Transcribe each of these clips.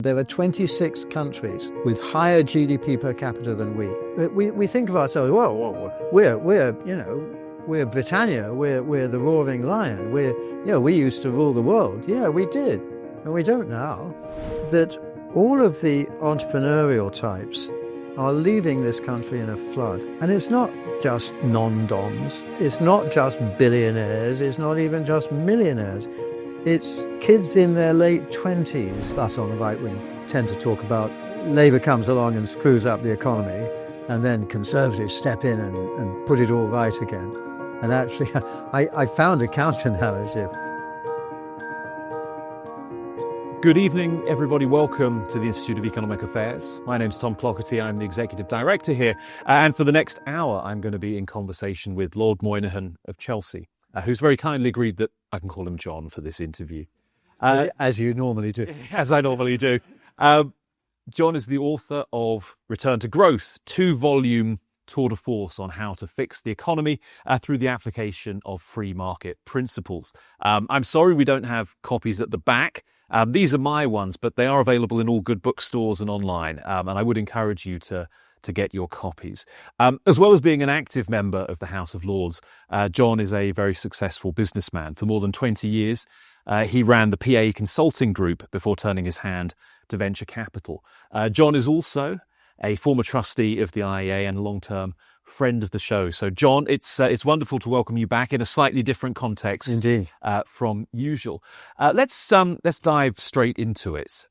There are 26 countries with higher GDP per capita than we. We think of ourselves, well, we're Britannia, we're the roaring lion, we used to rule the world. Yeah, we did, and we don't now. That all of the entrepreneurial types are leaving this country in a flood. And it's not just non-doms, it's not just billionaires, it's not even just millionaires. It's kids in their late 20s. Us on the right wing tend to talk about Labour comes along and screws up the economy, and then Conservatives step in and put it all right again. And actually, I found a counter-narrative. Good evening, everybody. Welcome to the Institute of Economic Affairs. My name's Tom Clougherty. I'm the Executive Director here. And for the next hour, I'm going to be in conversation with Lord Moynihan of Chelsea, who's very kindly agreed that I can call him John for this interview. As you normally do. As I normally do. John is the author of Return to Growth, 2-volume tour de force on how to fix the economy through the application of free market principles. I'm sorry we don't have copies at the back. These are my ones, but they are available in all good bookstores and online, and I would encourage you to get your copies. As well as being an active member of the House of Lords, John is a very successful businessman. For more than 20 years, he ran the PA Consulting Group before turning his hand to venture capital. John is also a former trustee of the IEA and long-term friend of the show. So, John, it's wonderful to welcome you back in a slightly different context, indeed, from usual. Let's dive straight into it.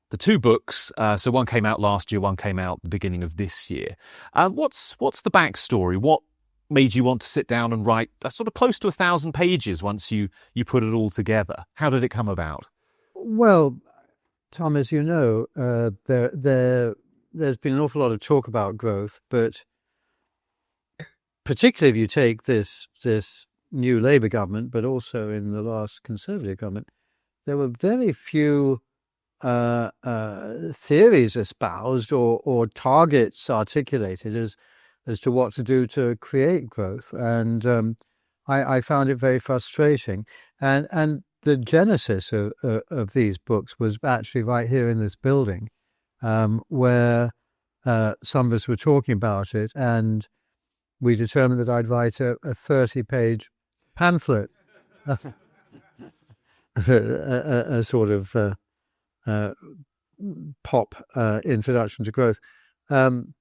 The two books, so one came out last year, one came out the beginning of this year. What's the backstory? What made you want to sit down and write sort of close to 1,000 pages once you put it all together? How did it come about? Well, Tom, as you know, there's been an awful lot of talk about growth, but particularly if you take this new Labour government, but also in the last Conservative government, there were very few theories espoused or targets articulated as to what to do to create growth, and I found it very frustrating. And the genesis of these books was actually right here in this building, where some of us were talking about it, and we determined that I'd write a 30-page pamphlet, a sort of pop introduction to growth. And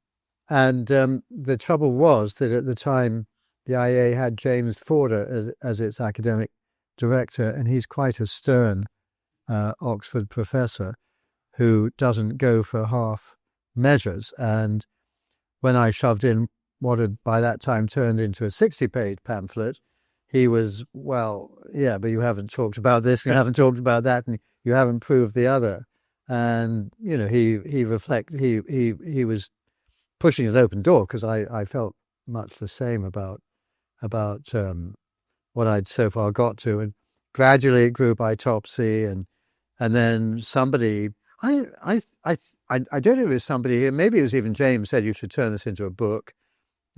the trouble was that at the time, the IEA had James Forder as its academic director, and he's quite a stern Oxford professor who doesn't go for half measures. And when I shoved in what had by that time turned into a 60-page pamphlet, he was, well, yeah, but you haven't talked about this, you haven't talked about that, and you haven't proved the other. And, you know, he was pushing an open door, because I felt much the same about what I'd so far got to. And gradually it grew by topsy, and then somebody, I don't know if it was somebody here, maybe it was even James, said you should turn this into a book.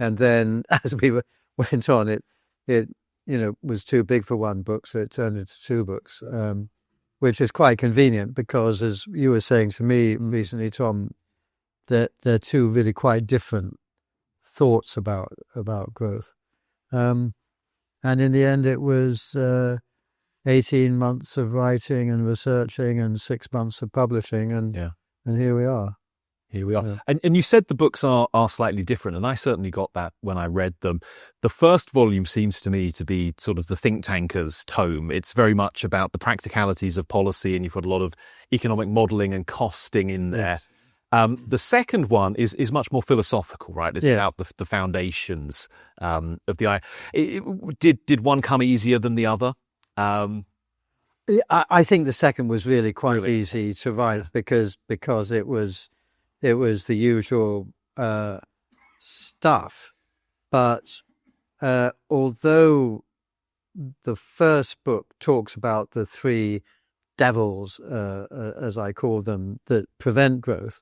And then as we went on, it was too big for one book, so it turned into two books, which is quite convenient because, as you were saying to me recently, Tom, that they're two really quite different thoughts about growth. And in the end, it was 18 months of writing and researching and 6 months of publishing, and here we are. Here we are. Yeah. And you said the books are slightly different, and I certainly got that when I read them. The first volume seems to me to be sort of the think tanker's tome. It's very much about the practicalities of policy, and you've got a lot of economic modelling and costing in there. Yes. The second one is much more philosophical, right? It's about the foundations of the Did one come easier than the other? I think the second was really quite easy to write because it was the usual stuff. But although the first book talks about the three devils, as I call them, that prevent growth: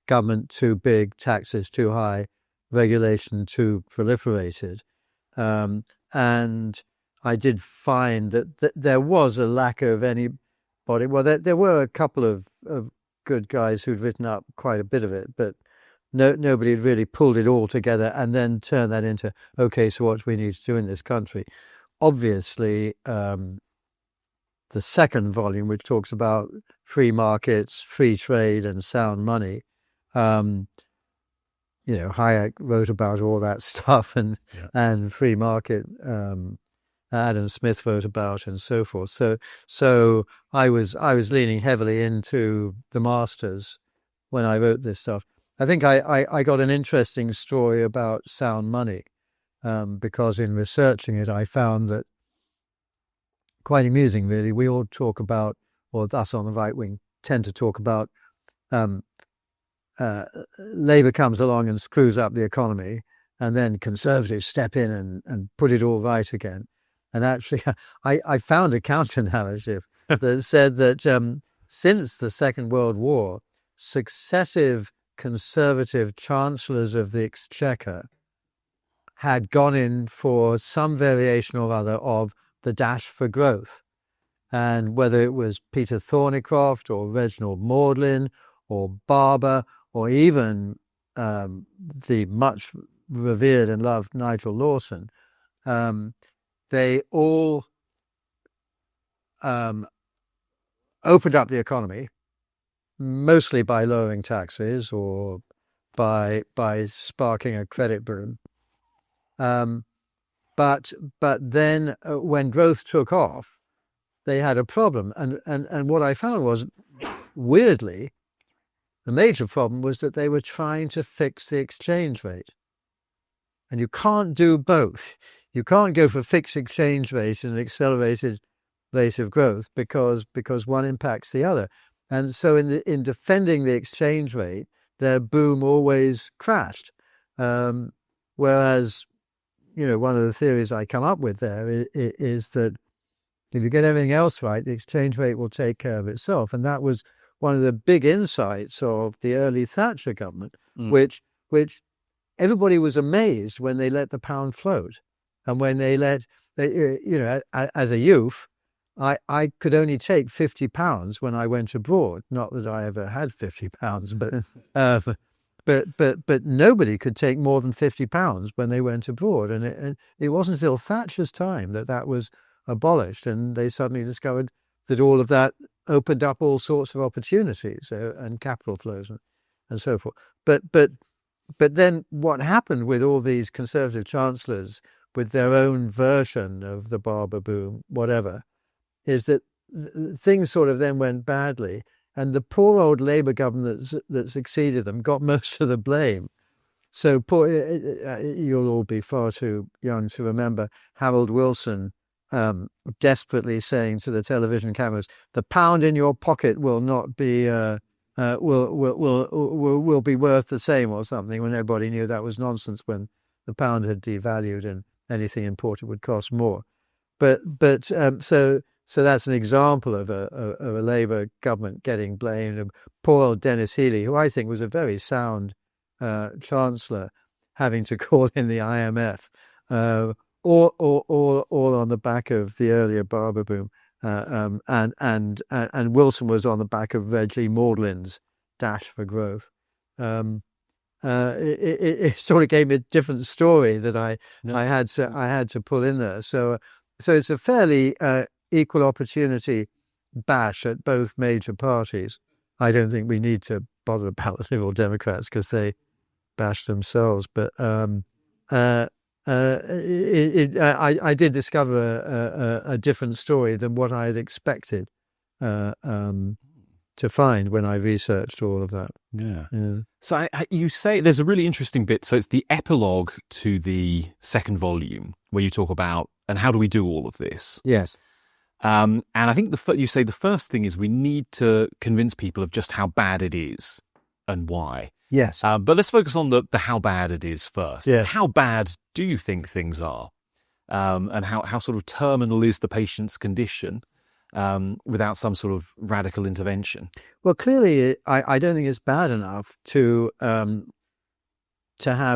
government too big, taxes too high, regulation too proliferated. And I did find that there was a lack of anybody. Well, there were a couple of good guys who'd written up quite a bit of it, but nobody had really pulled it all together and then turned that into, okay, so what do we need to do in this country? Obviously, the second volume, which talks about free markets, free trade, and sound money, Hayek wrote about all that stuff, and free market, Adam Smith wrote about, and so forth. So I was leaning heavily into the masters when I wrote this stuff. I think I got an interesting story about sound money, because in researching it, I found that quite amusing, really. We all talk about, or us on the right wing tend to talk about, Labour comes along and screws up the economy, and then Conservatives step in and put it all right again. And actually, I found a counter-narrative that said that since the Second World War, successive Conservative chancellors of the Exchequer had gone in for some variation or other of the dash for growth. And whether it was Peter Thornycroft or Reginald Maudlin or Barber or even the much revered and loved Nigel Lawson, they all opened up the economy, mostly by lowering taxes or by sparking a credit boom. But then when growth took off, they had a problem. And what I found was, weirdly, the major problem was that they were trying to fix the exchange rate. And you can't do both. You can't go for fixed exchange rate and an accelerated rate of growth because one impacts the other. And so in defending the exchange rate, their boom always crashed. Whereas, one of the theories I come up with there is that if you get everything else right, the exchange rate will take care of itself. And that was one of the big insights of the early Thatcher government, which everybody was amazed when they let the pound float. And when as a youth, I could only take £50 when I went abroad. Not that I ever had £50, but nobody could take more than £50 when they went abroad. And it wasn't until Thatcher's time that was abolished, and they suddenly discovered that all of that opened up all sorts of opportunities and capital flows and so forth. But then what happened with all these Conservative chancellors with their own version of the Barber boom, whatever, is that things sort of then went badly, and the poor old Labour government that succeeded them got most of the blame. So you'll all be far too young to remember Harold Wilson desperately saying to the television cameras, "The pound in your pocket will not be will be worth the same," or something, when everybody knew that was nonsense, when the pound had devalued and anything imported would cost more. So that's an example of a Labour government getting blamed. And poor old Dennis Healey, who I think was a very sound chancellor, having to call in the IMF, all on the back of the earlier Barber boom, and Wilson was on the back of Reginald Maudlin's dash for growth. It sort of gave me a different story that I had to pull in there. So it's a fairly equal opportunity bash at both major parties. I don't think we need to bother about the Liberal Democrats because they bash themselves. But I did discover a different story than what I had expected to find when I researched all of that. Yeah. So you say there's a really interesting bit. So it's the epilogue to the second volume where you talk about, and how do we do all of this? Yes. And I think you say the first thing is we need to convince people of just how bad it is and why. Yes. But let's focus on the how bad it is first. Yes. How bad do you think things are? And how sort of terminal is the patient's condition without some sort of radical intervention? Well, clearly, I don't think it's bad enough to have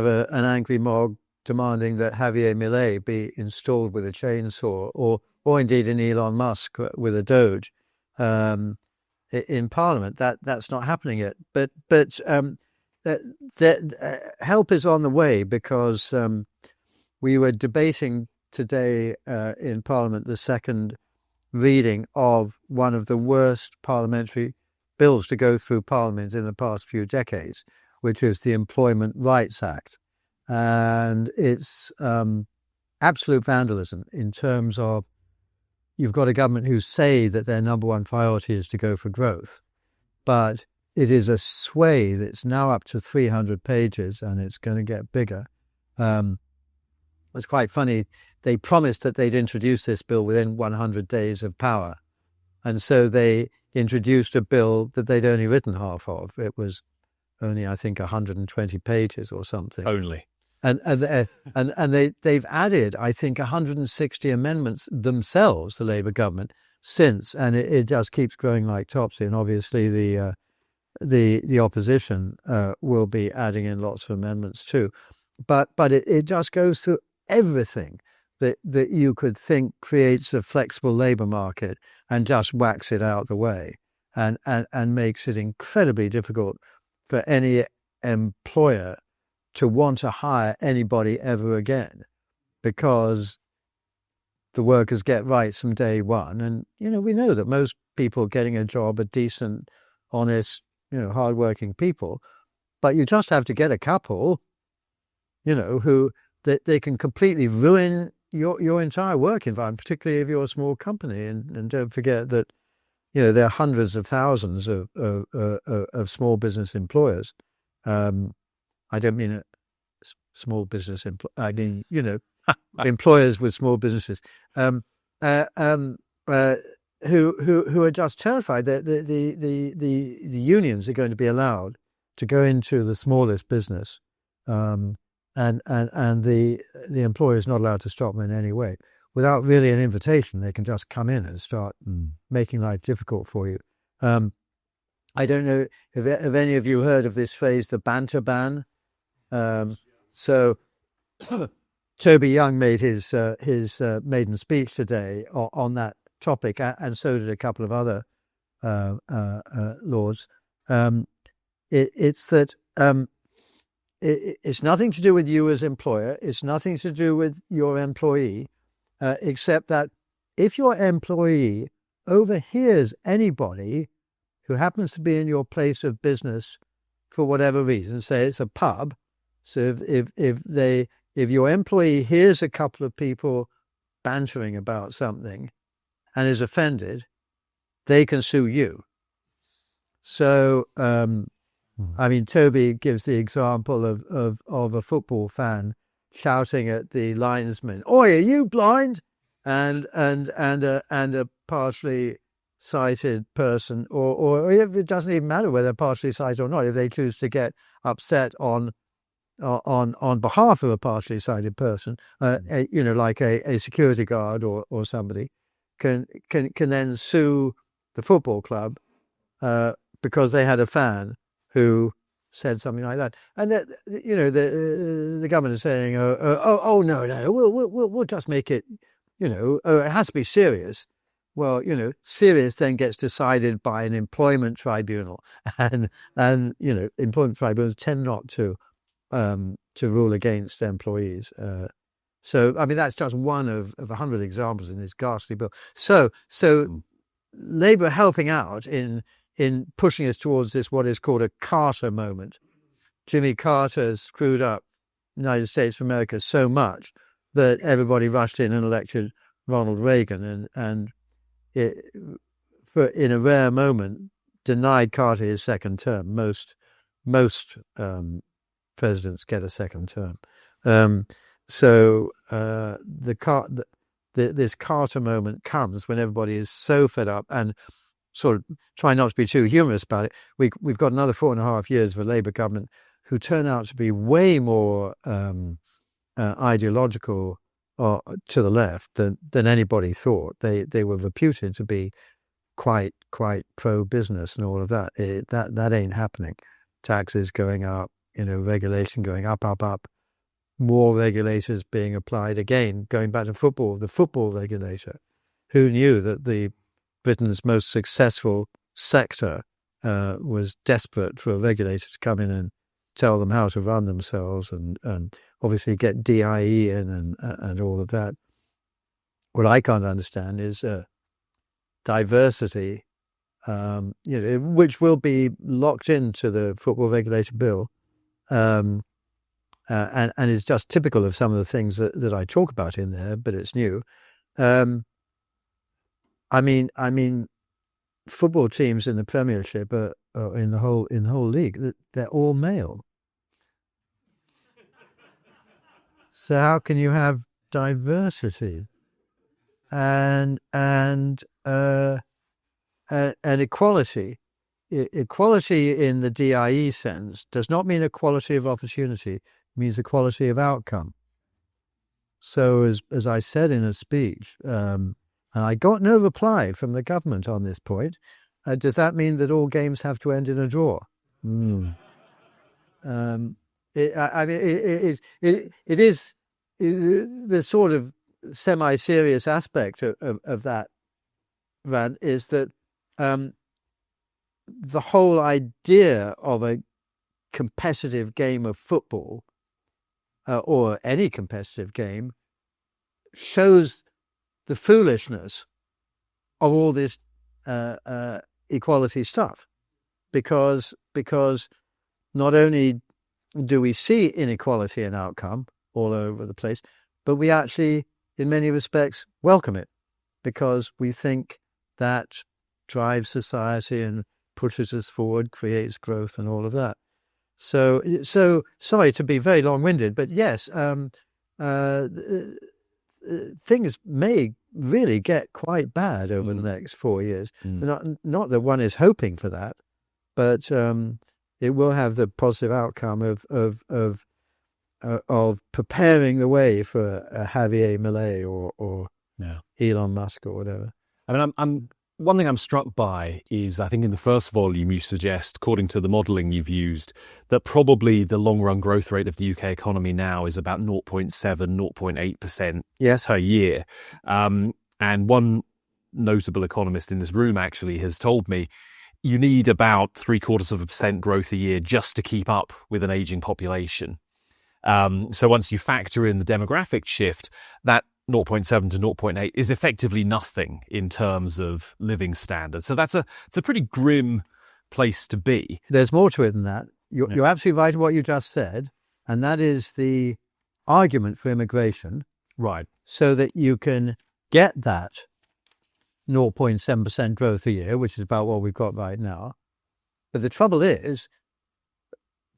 an angry mob demanding that Javier Milei be installed with a chainsaw, or indeed an Elon Musk with a Doge. in Parliament. That's not happening yet. But help is on the way, because we were debating today in Parliament the second reading of one of the worst parliamentary bills to go through Parliament in the past few decades, which is the Employment Rights Act. And it's absolute vandalism in terms of, you've got a government who say that their number one priority is to go for growth, but it is a sway that's now up to 300 pages, and it's going to get bigger. It's quite funny. They promised that they'd introduce this bill within 100 days of power. And so they introduced a bill that they'd only written half of. It was only, I think, 120 pages or something. Only. And they've added, I think, 160 amendments themselves, the Labour government, since, and it just keeps growing like Topsy. And obviously the opposition will be adding in lots of amendments too. But it just goes through everything that you could think creates a flexible labour market, and just whacks it out the way, and makes it incredibly difficult for any employer to want to hire anybody ever again, because the workers get rights from day one. And, we know that most people getting a job are decent, honest, hardworking people, but you just have to get a couple, who they can completely ruin your entire work environment, particularly if you're a small company. And don't forget that, there are hundreds of thousands of small business employers. I don't mean small business. I mean, employers with small businesses who are just terrified that the unions are going to be allowed to go into the smallest business, and the employer is not allowed to stop them in any way without really an invitation. They can just come in and start making life difficult for you. I don't know if any of you heard of this phrase, the banter ban. So Toby Young made his maiden speech today on that topic, and so did a couple of other lords. It's that it's nothing to do with you as employer. It's nothing to do with your employee, except that if your employee overhears anybody who happens to be in your place of business for whatever reason, say it's a pub. So if your employee hears a couple of people bantering about something and is offended, they can sue you. So, Toby gives the example of a football fan shouting at the linesman, "Oi, are you blind?" And a partially sighted person, or it doesn't even matter whether they're partially sighted or not, if they choose to get upset on behalf of a partially sighted person, like a security guard or somebody, can then sue the football club because they had a fan who said something like that. And the government is saying, no, we'll just make it, it has to be serious. Well, serious then gets decided by an employment tribunal, and employment tribunals tend not to rule against employees. So that's just one of 100 examples in this ghastly bill. So Labour are helping out in pushing us towards this, what is called a Carter moment. Jimmy Carter screwed up the United States of America so much that everybody rushed in and elected Ronald Reagan, and in a rare moment, denied Carter his second term. Most presidents get a second term. This Carter moment comes when everybody is so fed up, and sort of try not to be too humorous about it. We've got another 4.5 years of a Labour government who turn out to be way more ideological to the left than anybody thought. They were reputed to be quite pro-business and all of that. That ain't happening. Taxes going up, regulation going up, more regulators being applied. Again, going back to football, the football regulator, who knew that Britain's most successful sector was desperate for a regulator to come in and tell them how to run themselves and obviously get DIE in and all of that. What I can't understand is diversity, which will be locked into the football regulator bill, and is just typical of some of the things that I talk about in there, but it's new. I mean, football teams in the Premiership are in the whole league, they're all male. So how can you have diversity and equality? Equality in the DIE sense does not mean equality of opportunity; it means equality of outcome. So, as I said in a speech, and I got no reply from the government on this point, does that mean that all games have to end in a draw? It is the sort of semi-serious aspect of that rant is that the whole idea of a competitive game of football or any competitive game shows the foolishness of all this equality stuff, because not only do we see inequality in outcome all over the place, but we actually, in many respects, welcome it, because we think that drives society and pushes us forward, creates growth and all of that. So sorry to be very long-winded, but yes, things may really get quite bad over the next 4 years. Not that one is hoping for that, but it will have the positive outcome of preparing the way for a Javier Milei or Elon Musk or whatever. I mean, one thing I'm struck by is, I think in the first volume you suggest, according to the modelling you've used, that probably the long-run growth rate of the UK economy now is about 0.7, 0.8% per year. And one notable economist in this room actually has told me you need about 0.75% growth a year just to keep up with an ageing population. So once you factor in the demographic shift, that 0.7 to 0.8 is effectively nothing in terms of living standards. So it's a pretty grim place to be. There's more to it than that. You're absolutely right in what you just said, and that is the argument for immigration. Right. So that you can get that 0.7% growth a year, which is about what we've got right now. But the trouble is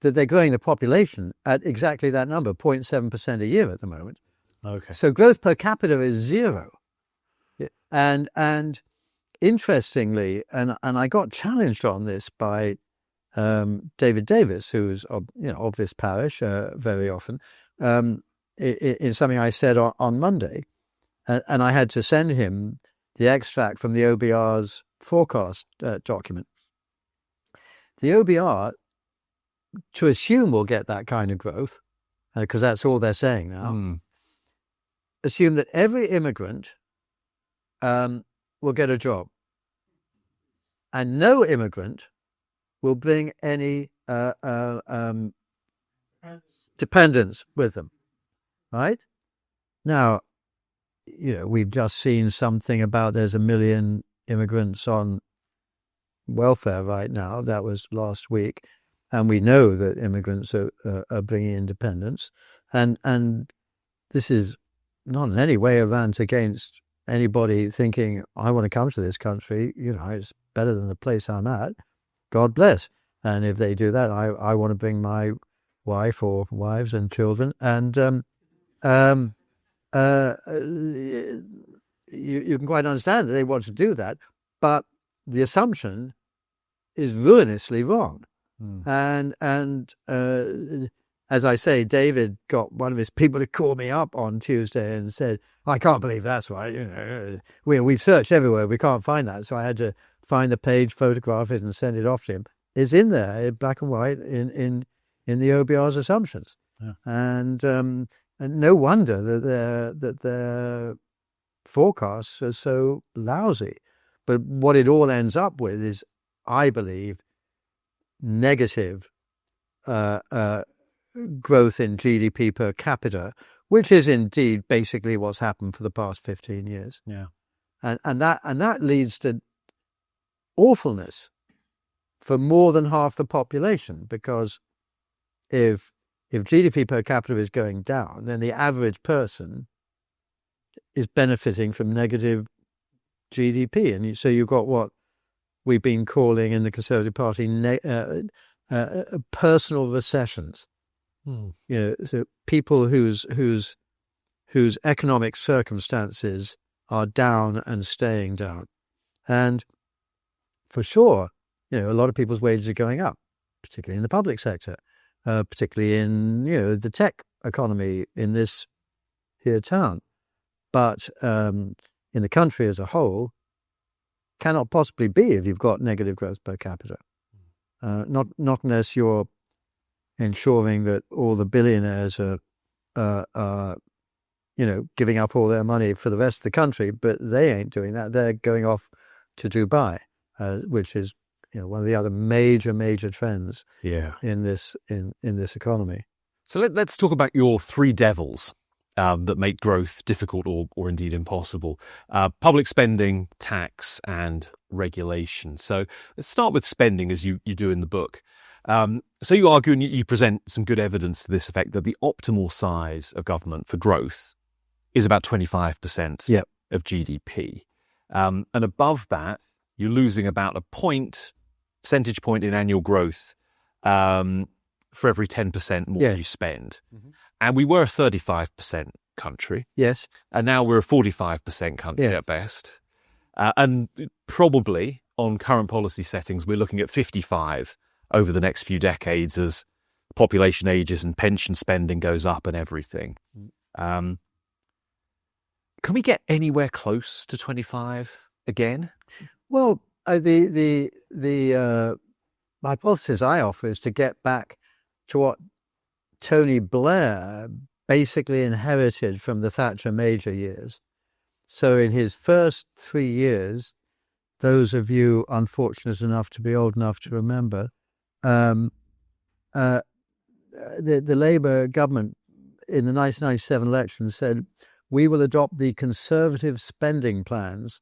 that they're growing the population at exactly that number, 0.7% a year at the moment. Okay. So growth per capita is zero. And interestingly, and I got challenged on this by David Davis, who's of this parish very often, in something I said on Monday, and I had to send him the extract from the OBR's forecast document. The OBR, to assume we'll get that kind of growth, because that's all they're saying now, assume that every immigrant will get a job, and no immigrant will bring any dependents with them. Right? Now, we've just seen something about there's 1 million immigrants on welfare right now. That was last week. And we know that immigrants are bringing in dependents. And this is not in any way a rant against anybody thinking, I want to come to this country, it's better than the place I'm at. God bless. And if they do that, I want to bring my wife or wives and children. And you can quite understand that they want to do that. But the assumption is ruinously wrong. And as I say, David got one of his people to call me up on Tuesday and said, I can't believe that's right. We've searched everywhere. We can't find that. So I had to find the page, photograph it and send it off to him. It's in there, in black and white, in the OBR's assumptions. Yeah. And no wonder that their forecasts are so lousy. But what it all ends up with is I believe, negative growth in GDP per capita, which is indeed basically what's happened for the past 15 years. Yeah. And that leads to awfulness for more than half the population, because if GDP per capita is going down, then the average person is benefiting from negative GDP. And so you've got what we've been calling in the Conservative Party personal recessions. So people whose economic circumstances are down and staying down. And for sure, a lot of people's wages are going up, particularly in the public sector, particularly in, the tech economy in this here town. But in the country as a whole, cannot possibly be if you've got negative growth per capita. Not unless you're ensuring that all the billionaires are giving up all their money for the rest of the country, but they ain't doing that. They're going off to Dubai, which is one of the other major trends in this economy. So let's talk about your three devils that make growth difficult or indeed impossible: public spending, tax, and regulation. So let's start with spending, as you do in the book. So you argue and you present some good evidence to this effect that the optimal size of government for growth is about 25% of GDP. And above that, you're losing about a percentage point in annual growth for every 10% more you spend. Mm-hmm. And we were a 35% country. Yes. And now we're a 45% country at best. And probably on current policy settings, we're looking at 55 over the next few decades as population ages and pension spending goes up and everything. Can we get anywhere close to 25 again? Well, the hypothesis I offer is to get back to what Tony Blair basically inherited from the Thatcher Major years. So in his first 3 years, those of you unfortunate enough to be old enough to remember, the Labour government in the 1997 election said, we will adopt the Conservative spending plans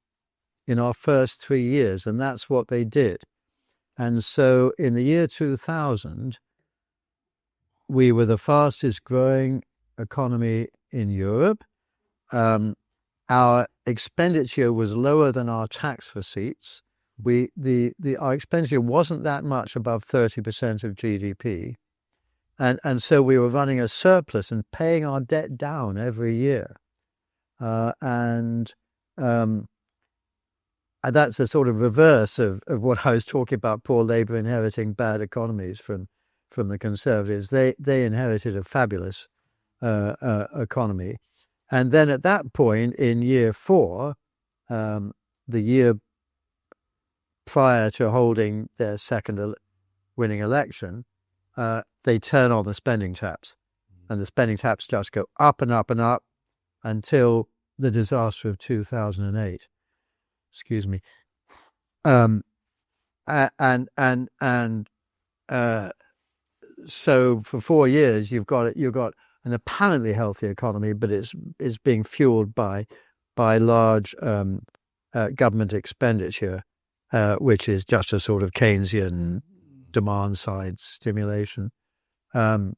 in our first 3 years, and that's what they did. And so in the year 2000, we were the fastest growing economy in Europe. Our expenditure was lower than our tax receipts. Our expenditure wasn't that much above 30% of GDP. And so we were running a surplus and paying our debt down every year. And that's the sort of reverse of what I was talking about, poor Labour inheriting bad economies from the Conservatives. They inherited a fabulous economy. And then at that point in year 4, the year prior to holding their second winning election, they turn on the spending taps. And the spending taps just go up and up and up until the disaster of 2008. Excuse me. So for 4 years you've got an apparently healthy economy, but it's being fueled by large government expenditure, which is just a sort of Keynesian demand side stimulation. But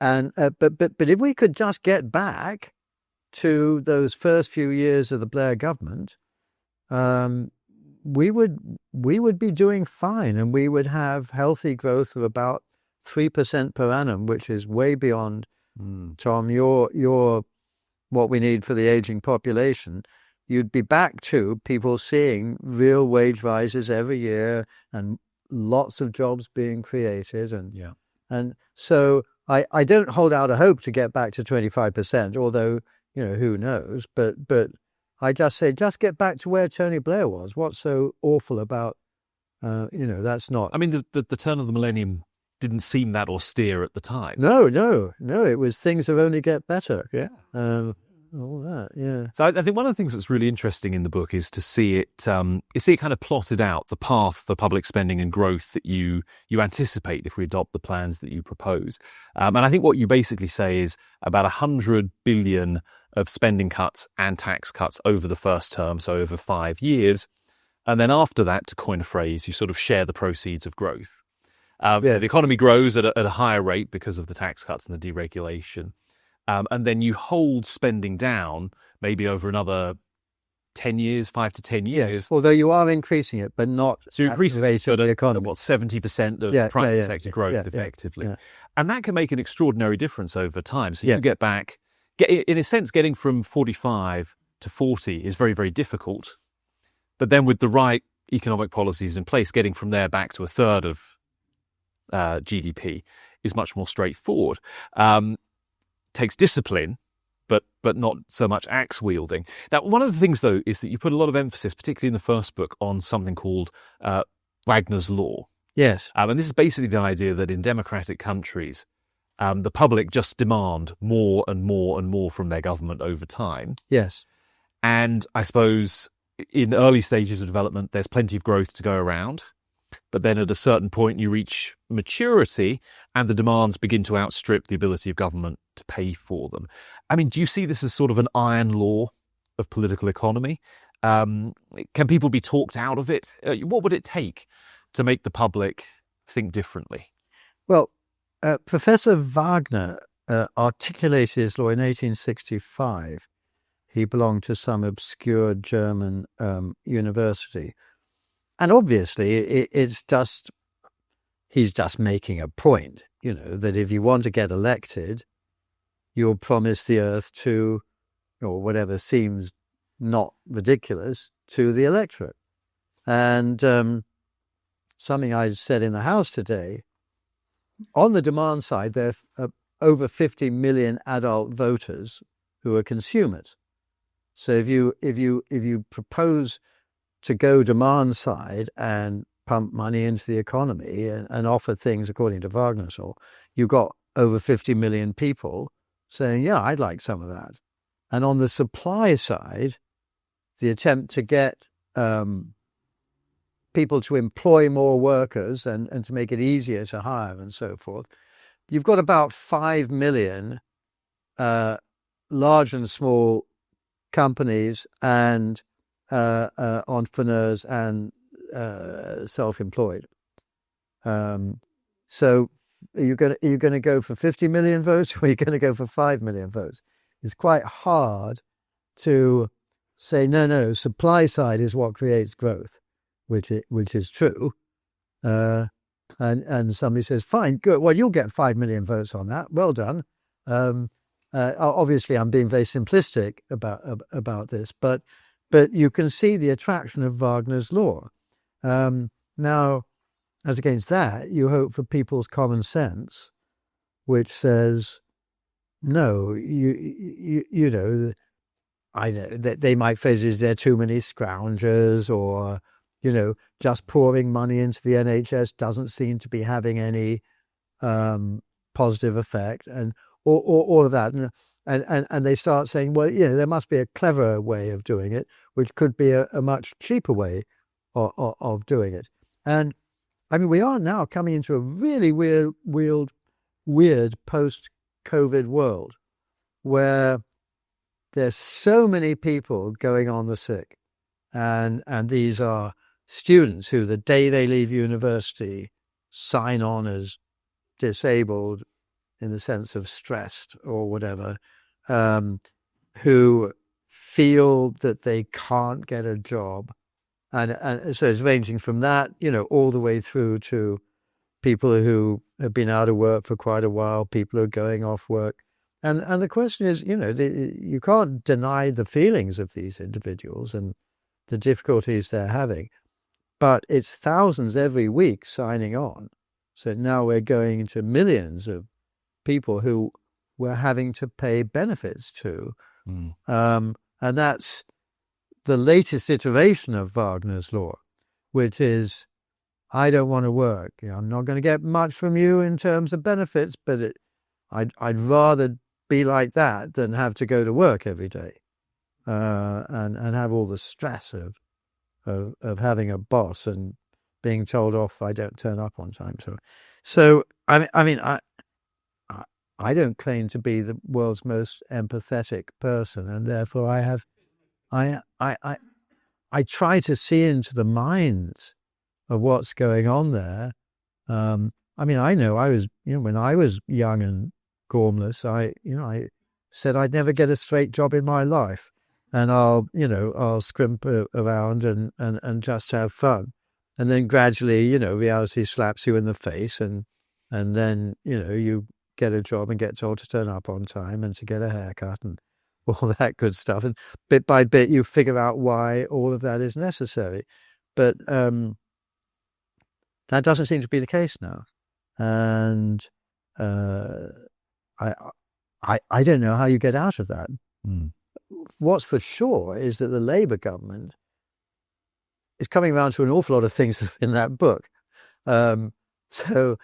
if we could just get back to those first few years of the Blair government, we would be doing fine, and we would have healthy growth of about 3% per annum, which is way beyond, Tom, your what we need for the aging population. You'd be back to people seeing real wage rises every year and lots of jobs being created. And so I don't hold out a hope to get back to 25%, although, who knows, but I just say, just get back to where Tony Blair was. What's so awful about, that's not. I mean, the turn of the millennium didn't seem that austere at the time. No. It was things have only get better. Yeah. all that, yeah. So I think one of the things that's really interesting in the book is to see it kind of plotted out, the path for public spending and growth that you anticipate if we adopt the plans that you propose. And I think what you basically say is about 100 billion of spending cuts and tax cuts over the first term, so over 5 years. And then after that, to coin a phrase, you sort of share the proceeds of growth. So the economy grows at a higher rate because of the tax cuts and the deregulation. And then you hold spending down maybe over another 10 years, 5 to 10 years. Yes, although you are increasing it, but not so you're increasing at the rate of the economy. 70% of private sector growth effectively. Yeah. And that can make an extraordinary difference over time. So you get back, in a sense, getting from 45 to 40 is very, very difficult. But then with the right economic policies in place, getting from there back to a third of GDP is much more straightforward. Takes discipline, but not so much axe wielding. Now, one of the things, though, is that you put a lot of emphasis, particularly in the first book, on something called Wagner's law. Yes. And this is basically the idea that in democratic countries, the public just demand more and more and more from their government over time. Yes. And I suppose in early stages of development, there's plenty of growth to go around. But then at a certain point, you reach maturity and the demands begin to outstrip the ability of government to pay for them. I mean, do you see this as sort of an iron law of political economy? Can people be talked out of it? What would it take to make the public think differently? Well, Professor Wagner articulated his law in 1865. He belonged to some obscure German university. And obviously, he's just making a point, that if you want to get elected, you'll promise the earth to, or whatever seems not ridiculous, to the electorate. And something I said in the House today, on the demand side, there are over 50 million adult voters who are consumers. So if you propose to go demand side and pump money into the economy and offer things according to Wagner's law, you've got over 50 million people saying, yeah, I'd like some of that. And on the supply side, the attempt to get people to employ more workers and to make it easier to hire and so forth, you've got about 5 million large and small companies and entrepreneurs and self-employed. So are you going to go for 50 million votes, or are you going to go for 5 million votes? It's quite hard to say no. Supply side is what creates growth, which is true. And somebody says, fine, good. Well, you'll get 5 million votes on that. Well done. Obviously, I'm being very simplistic about this, but you can see the attraction of Wagner's law. Now, as against that, you hope for people's common sense, which says, no, you know, I know that they might phrase it as there are too many scroungers, or, just pouring money into the NHS doesn't seem to be having any positive effect, and all of that. And they start saying, well, there must be a cleverer way of doing it, which could be a much cheaper way of doing it. And I mean, we are now coming into a really weird post-COVID world where there's so many people going on the sick. And these are students who, the day they leave university, sign on as disabled in the sense of stressed or whatever, who feel that they can't get a job. And so it's ranging from that, all the way through to people who have been out of work for quite a while, people who are going off work. And the question is, you can't deny the feelings of these individuals and the difficulties they're having, but it's thousands every week signing on. So now we're going into millions of people who we're having to pay benefits to. And that's the latest iteration of Wagner's law, which is, I don't want to work. I'm not going to get much from you in terms of benefits, but I'd rather be like that than have to go to work every day and have all the stress of having a boss and being told off if I don't turn up on time. So I don't claim to be the world's most empathetic person, and therefore I try to see into the minds of what's going on there. I know I was, when I was young and gormless, I said I'd never get a straight job in my life, and I'll scrimp around and just have fun. And then gradually, reality slaps you in the face, and then, you get a job and get told to turn up on time and to get a haircut and all that good stuff. And bit by bit, you figure out why all of that is necessary. But that doesn't seem to be the case now. And I don't know how you get out of that. Mm. What's for sure is that the Labour government is coming around to an awful lot of things in that book. So,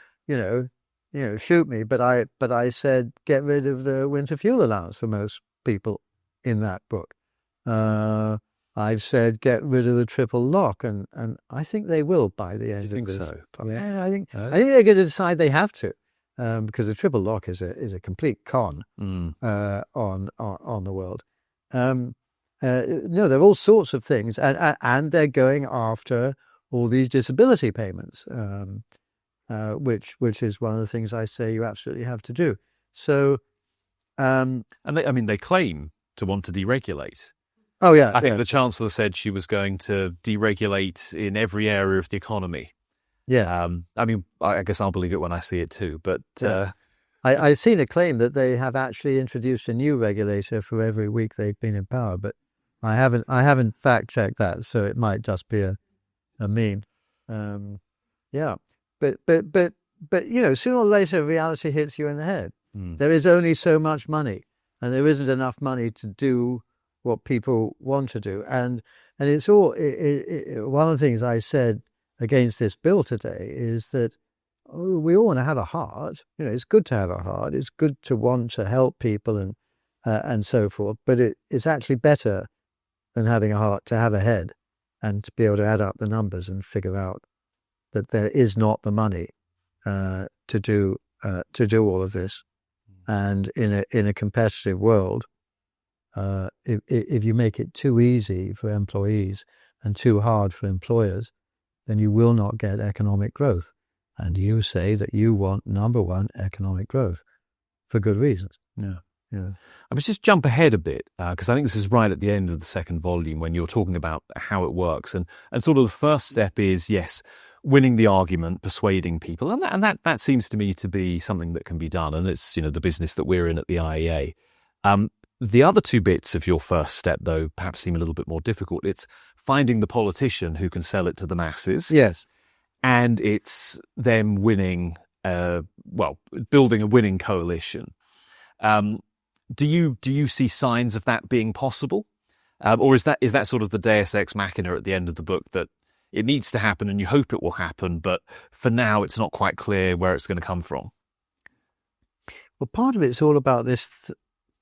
shoot me, but I said get rid of the winter fuel allowance for most people in that book. I've said get rid of the triple lock, and I think they will by the end of this. So? Yeah, I think they're going to decide they have to, because the triple lock is a complete con on the world. No, there are all sorts of things, and they're going after all these disability payments, which is one of the things I say you absolutely have to do. So, and they claim to want to deregulate. Oh yeah, I think the Chancellor said she was going to deregulate in every area of the economy. Yeah, I guess I'll believe it when I see it too. But I've seen a claim that they have actually introduced a new regulator for every week they've been in power, but I haven't fact checked that, so it might just be a meme. Yeah, but sooner or later reality hits you in the head. There is only so much money, and there isn't enough money to do what people want to do, and it's all. One of the things I said against this bill today is that we all want to have a heart. It's good to have a heart. It's good to want to help people and so forth. But it's actually better than having a heart to have a head and to be able to add up the numbers and figure out that there is not the money to do all of this. And in a competitive world, if you make it too easy for employees and too hard for employers, then you will not get economic growth. And you say that you want, number one, economic growth for good reasons. Yeah. I must just jump ahead a bit, because I think this is right at the end of the second volume when you're talking about how it works. And sort of the first step is, yes, winning the argument, persuading people. And that seems to me to be something that can be done. And it's, the business that we're in at the IEA. The other two bits of your first step, though, perhaps seem a little bit more difficult. It's finding the politician who can sell it to the masses. Yes. And it's them winning, building a winning coalition. Do you see signs of that being possible? Or is that sort of the deus ex machina at the end of the book, that it needs to happen and you hope it will happen, but for now it's not quite clear where it's going to come from? Well, part of it's all about this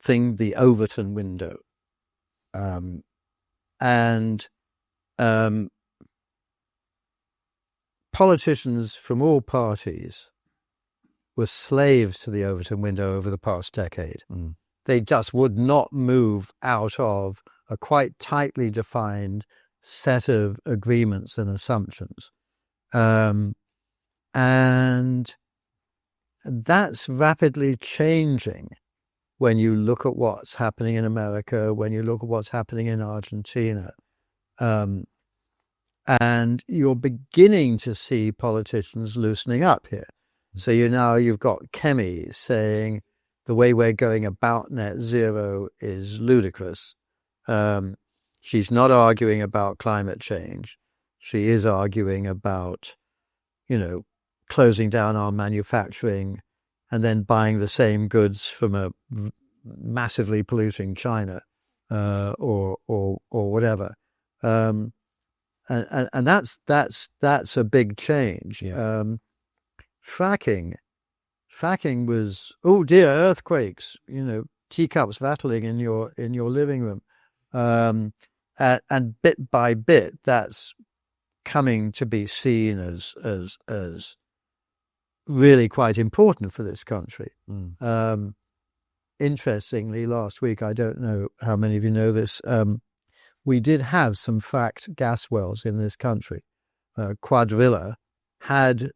thing, the Overton window. Politicians from all parties were slaves to the Overton window over the past decade. They just would not move out of a quite tightly defined set of agreements and assumptions. And that's rapidly changing when you look at what's happening in America, when you look at what's happening in Argentina. And you're beginning to see politicians loosening up here. So you've got Kemi saying the way we're going about net zero is ludicrous. She's not arguing about climate change. She is arguing about, closing down our manufacturing and then buying the same goods from a massively polluting China or whatever. And that's a big change. Yeah. Fracking was, oh dear, earthquakes. teacups rattling in your living room, and bit by bit, that's coming to be seen as really quite important for this country. Interestingly, last week, I don't know how many of you know this, we did have some fracked gas wells in this country. Quadrilla had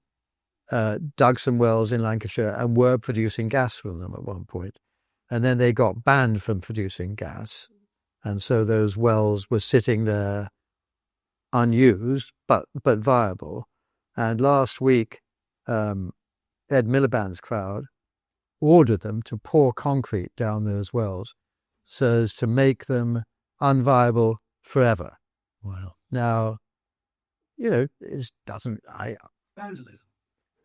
dug some wells in Lancashire and were producing gas from them at one point. And then they got banned from producing gas. And so those wells were sitting there unused, but viable. And last week, Ed Miliband's crowd ordered them to pour concrete down those wells so as to make them unviable forever. Wow. Now, it doesn't... Vandalism.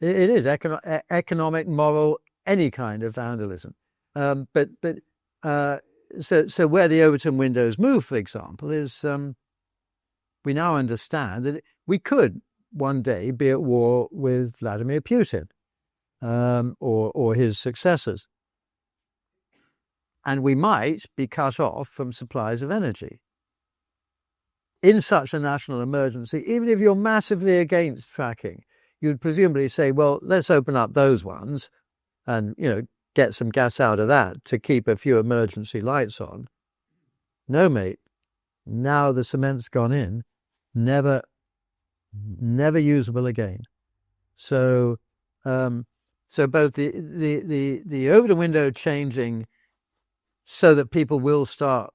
It is economic, moral, any kind of vandalism. So where the Overton windows move, for example, is we now understand that we could one day be at war with Vladimir Putin or his successors. And we might be cut off from supplies of energy. In such a national emergency, even if you're massively against fracking, you'd presumably say, well, let's open up those ones and, get some gas out of that to keep a few emergency lights on. No, mate. Now the cement's gone in, never usable again. So both the Overton window changing so that people will start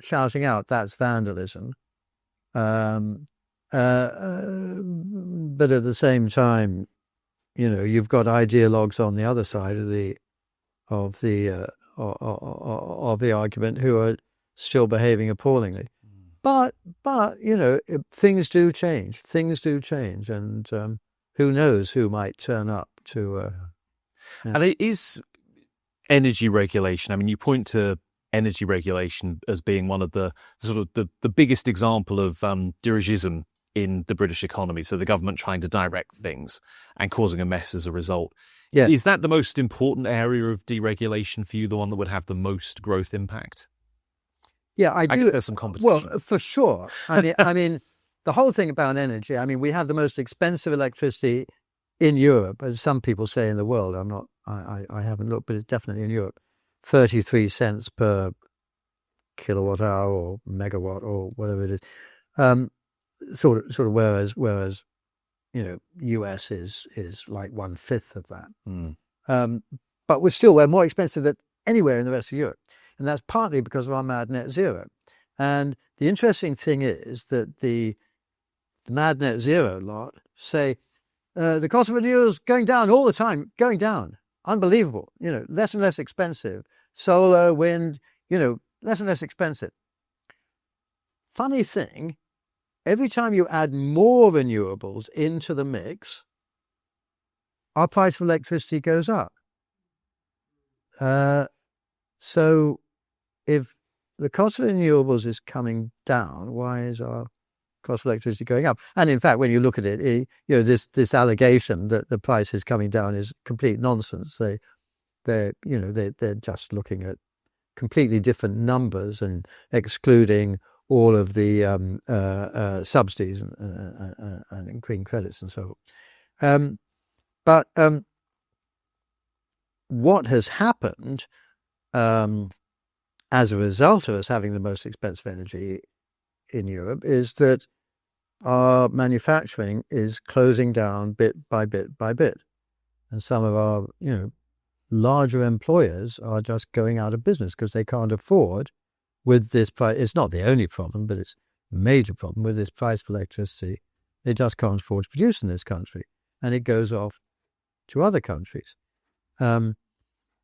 shouting out, that's vandalism. But at the same time, you've got ideologues on the other side of the argument who are still behaving appallingly. But things do change. And who knows who might turn up to... And it is energy regulation. I mean, you point to energy regulation as being one of the sort of the biggest example of dirigism in the British economy. So the government trying to direct things and causing a mess as a result. Yeah. Is that the most important area of deregulation for you, the one that would have the most growth impact? Yeah, I do. I guess there's some competition. Well, for sure. I mean, the whole thing about energy, we have the most expensive electricity in Europe, as some people say in the world. I haven't looked, but it's definitely in Europe. 33 cents per kilowatt hour or megawatt or whatever it is. Sort of whereas US is like 1/5 of that. But we're more expensive than anywhere in the rest of Europe. And that's partly because of our mad net zero. And the interesting thing is that the mad net zero lot say the cost of renewals going down all the time, going down. Unbelievable. Less and less expensive. Solar, wind, less and less expensive. Funny thing, every time you add more renewables into the mix, our price of electricity goes up. So if the cost of renewables is coming down, why is our cost of electricity going up? And in fact, when you look at it, this allegation that the price is coming down is complete nonsense. They're just looking at completely different numbers and excluding all of the subsidies and green credits and so on. But what has happened as a result of us having the most expensive energy in Europe is that our manufacturing is closing down bit by bit by bit. And some of our, larger employers are just going out of business because they can't afford with this price. It's not the only problem, but it's a major problem with this price for electricity. They just can't afford to produce in this country. And it goes off to other countries. And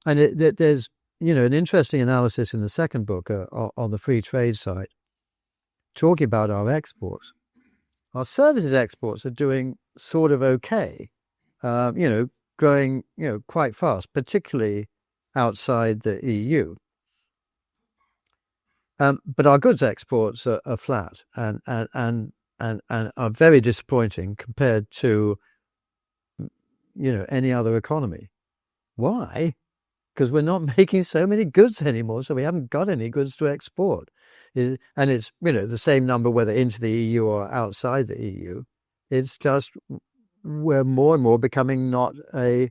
there's, an interesting analysis in the second book on the free trade side, talking about our exports. Our services exports are doing sort of okay, growing, quite fast, particularly outside the EU. But our goods exports are flat and are very disappointing compared to, any other economy. Why? because we're not making so many goods anymore, so we haven't got any goods to export. And it's, the same number whether into the EU or outside the EU. It's just we're more and more becoming not a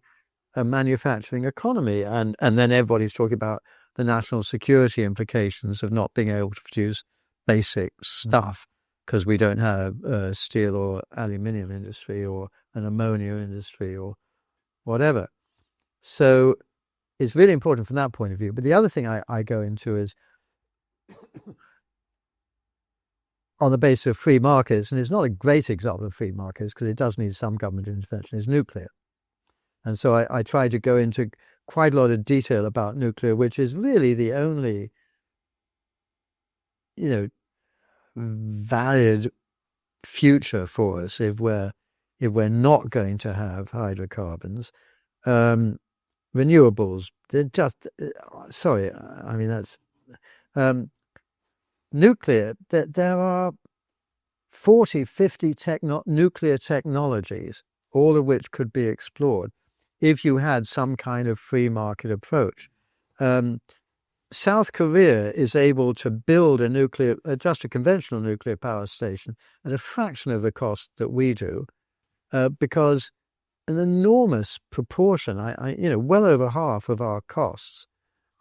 manufacturing economy. And then everybody's talking about the national security implications of not being able to produce basic stuff because we don't have a steel or aluminium industry or an ammonia industry or whatever. So it's really important from that point of view. But the other thing I go into is on the basis of free markets, and it's not a great example of free markets because it does need some government intervention, is nuclear. And so I try to go into quite a lot of detail about nuclear, which is really the only, valid future for us if we're not going to have hydrocarbons. Renewables, they're just, nuclear, there are 40, 50 nuclear technologies, all of which could be explored if you had some kind of free market approach. South Korea is able to build just a conventional nuclear power station at a fraction of the cost that we do, because an enormous proportion, well over half of our costs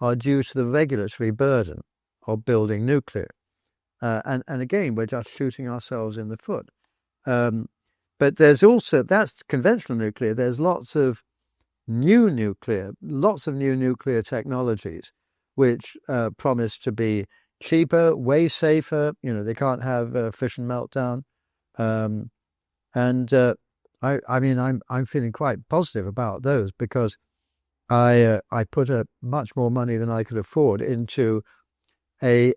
are due to the regulatory burden of building nuclear. And again, we're just shooting ourselves in the foot. But there's also, that's conventional nuclear, there's lots of new nuclear technologies which promise to be cheaper, way safer. They can't have fission meltdown. I'm feeling quite positive about those because I put much more money than I could afford into a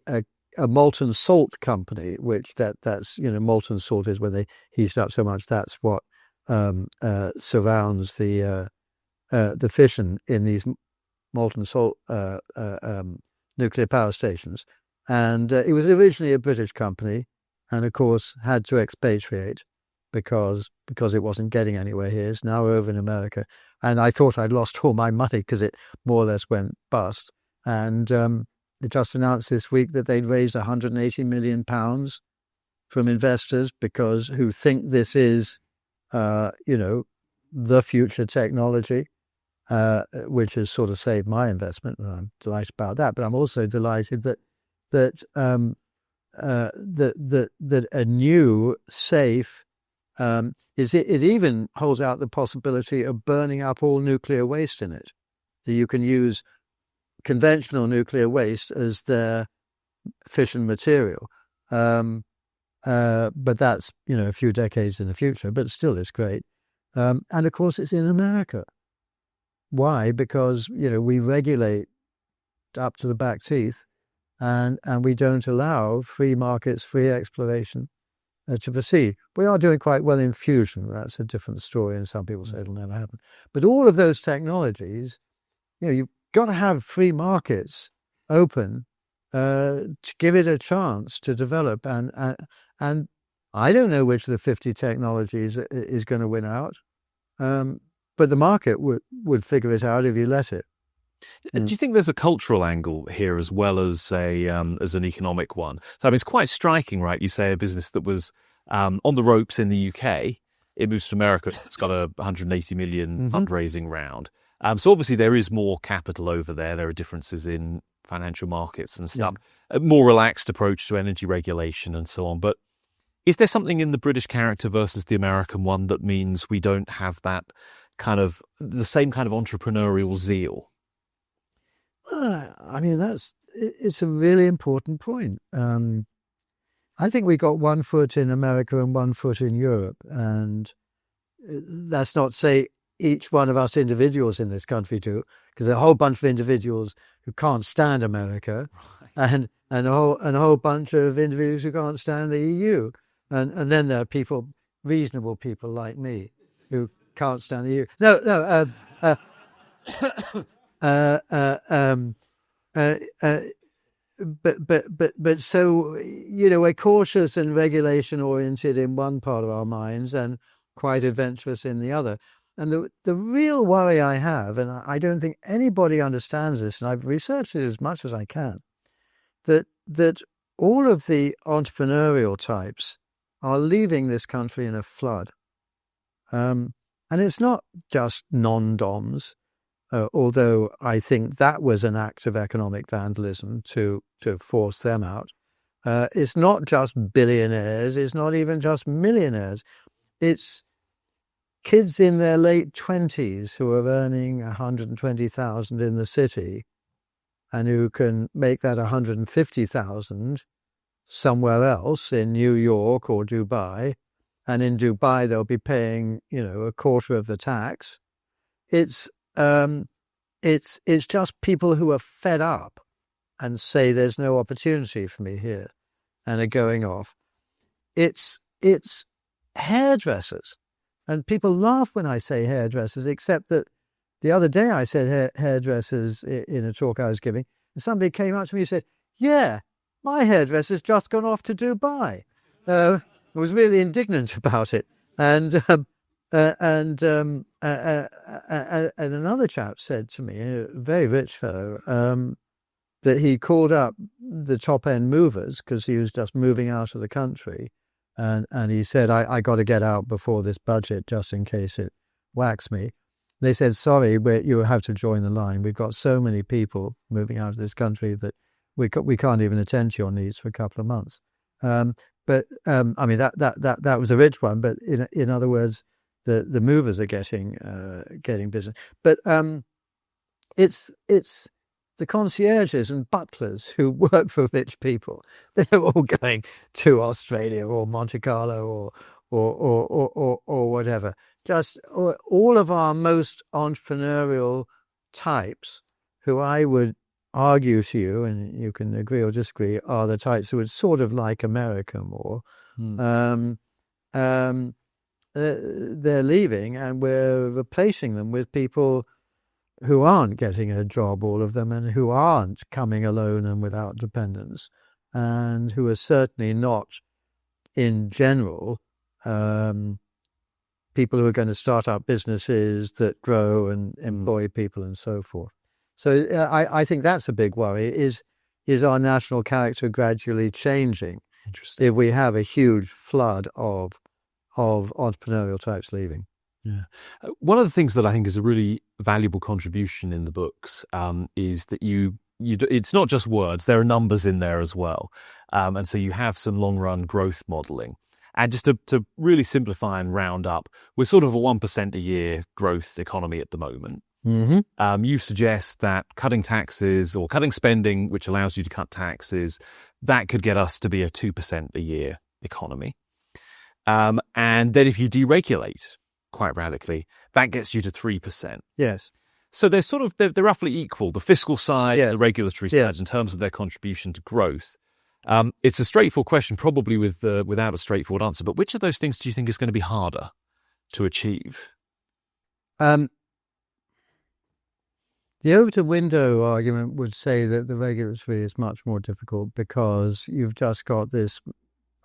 molten salt company, which that's molten salt is where they heat it up so much. That's what surrounds the fission in these molten salt nuclear power stations. And it was originally a British company, and of course had to expatriate because it wasn't getting anywhere here. It's now over in America, and I thought I'd lost all my money because it more or less went bust. And they just announced this week that they'd raised £180 million from investors who think this is, the future technology, which has sort of saved my investment, and I'm delighted about that. But I'm also delighted that a new, safe, it even holds out the possibility of burning up all nuclear waste in it. So you can use conventional nuclear waste as their fission material. But that's, a few decades in the future, but still it's great. And of course it's in America. Why? Because, we regulate up to the back teeth and we don't allow free markets, free exploration to proceed. We are doing quite well in fusion. That's a different story, and some people say it'll never happen. But all of those technologies, you've got to have free markets open to give it a chance to develop. And I don't know which of the 50 technologies is going to win out, but the market would figure it out if you let it. Do you think there's a cultural angle here as well as as an economic one? So it's quite striking, right? You say a business that was on the ropes in the UK, it moves to America. It's got a 180 million fundraising round. So obviously there is more capital over there. There are differences in financial markets and stuff. A more relaxed approach to energy regulation and so on. But is there something in the British character versus the American one that means we don't have that the same kind of entrepreneurial zeal? It's a really important point. I think we got one foot in America and one foot in Europe. And that's not to say each one of us individuals in this country do, because there are a whole bunch of individuals who can't stand America, right, and a whole bunch of individuals who can't stand the EU. And then there are reasonable people like me who can't stand the EU. But so, we're cautious and regulation oriented in one part of our minds and quite adventurous in the other. And the real worry I have, and I don't think anybody understands this, and I've researched it as much as I can, that all of the entrepreneurial types are leaving this country in a flood. And it's not just non-doms, although I think that was an act of economic vandalism to force them out. It's not just billionaires, it's not even just millionaires. It's kids in their late 20s who are earning 120,000 in the city and who can make that 150,000 somewhere else in New York or Dubai. And in Dubai, they'll be paying, a quarter of the tax. It's just people who are fed up and say there's no opportunity for me here and are going off. It's hairdressers. And people laugh when I say hairdressers, except that the other day I said hairdressers in a talk I was giving, and somebody came up to me and said, yeah, my hairdresser's just gone off to Dubai. I was really indignant about it. And another chap said to me, a very rich fellow, that he called up the top-end movers because he was just moving out of the country. And he said, I got to get out before this budget just in case it whacks me. They said, sorry, but you have to join the line. We've got so many people moving out of this country that we can't even attend to your needs for a couple of months. But I mean, that was a rich one. But in other words, the movers are getting business. But it's the concierges and butlers who work for rich people. They're all going to Australia or Monte Carlo or whatever. Just all of our most entrepreneurial types, who I would argue to you, and you can agree or disagree, are the types who would sort of like America more. They're leaving, and we're replacing them with people who aren't getting a job, all of them, and who aren't coming alone and without dependents, and who are certainly not, in general, people who are going to start up businesses that grow and employ people and so forth. So I think that's a big worry, is our national character gradually changing if we have a huge flood of entrepreneurial types leaving. Yeah. One of the things that I think is a really valuable contribution in the books is that it's not just words, there are numbers in there as well. And so you have some long-run growth modelling. And just to really simplify and round up, we're sort of a 1% a year growth economy at the moment. Mm-hmm. You suggest that cutting taxes or cutting spending, which allows you to cut taxes, that could get us to be a 2% a year economy. And then if you deregulate quite radically, that gets you to 3%. Yes. So they're roughly equal, the fiscal side, yes. the regulatory side, yes. in terms of their contribution to growth. It's a straightforward question, probably without a straightforward answer, but which of those things do you think is going to be harder to achieve? The Overton window argument would say that the regulatory is much more difficult because you've just got this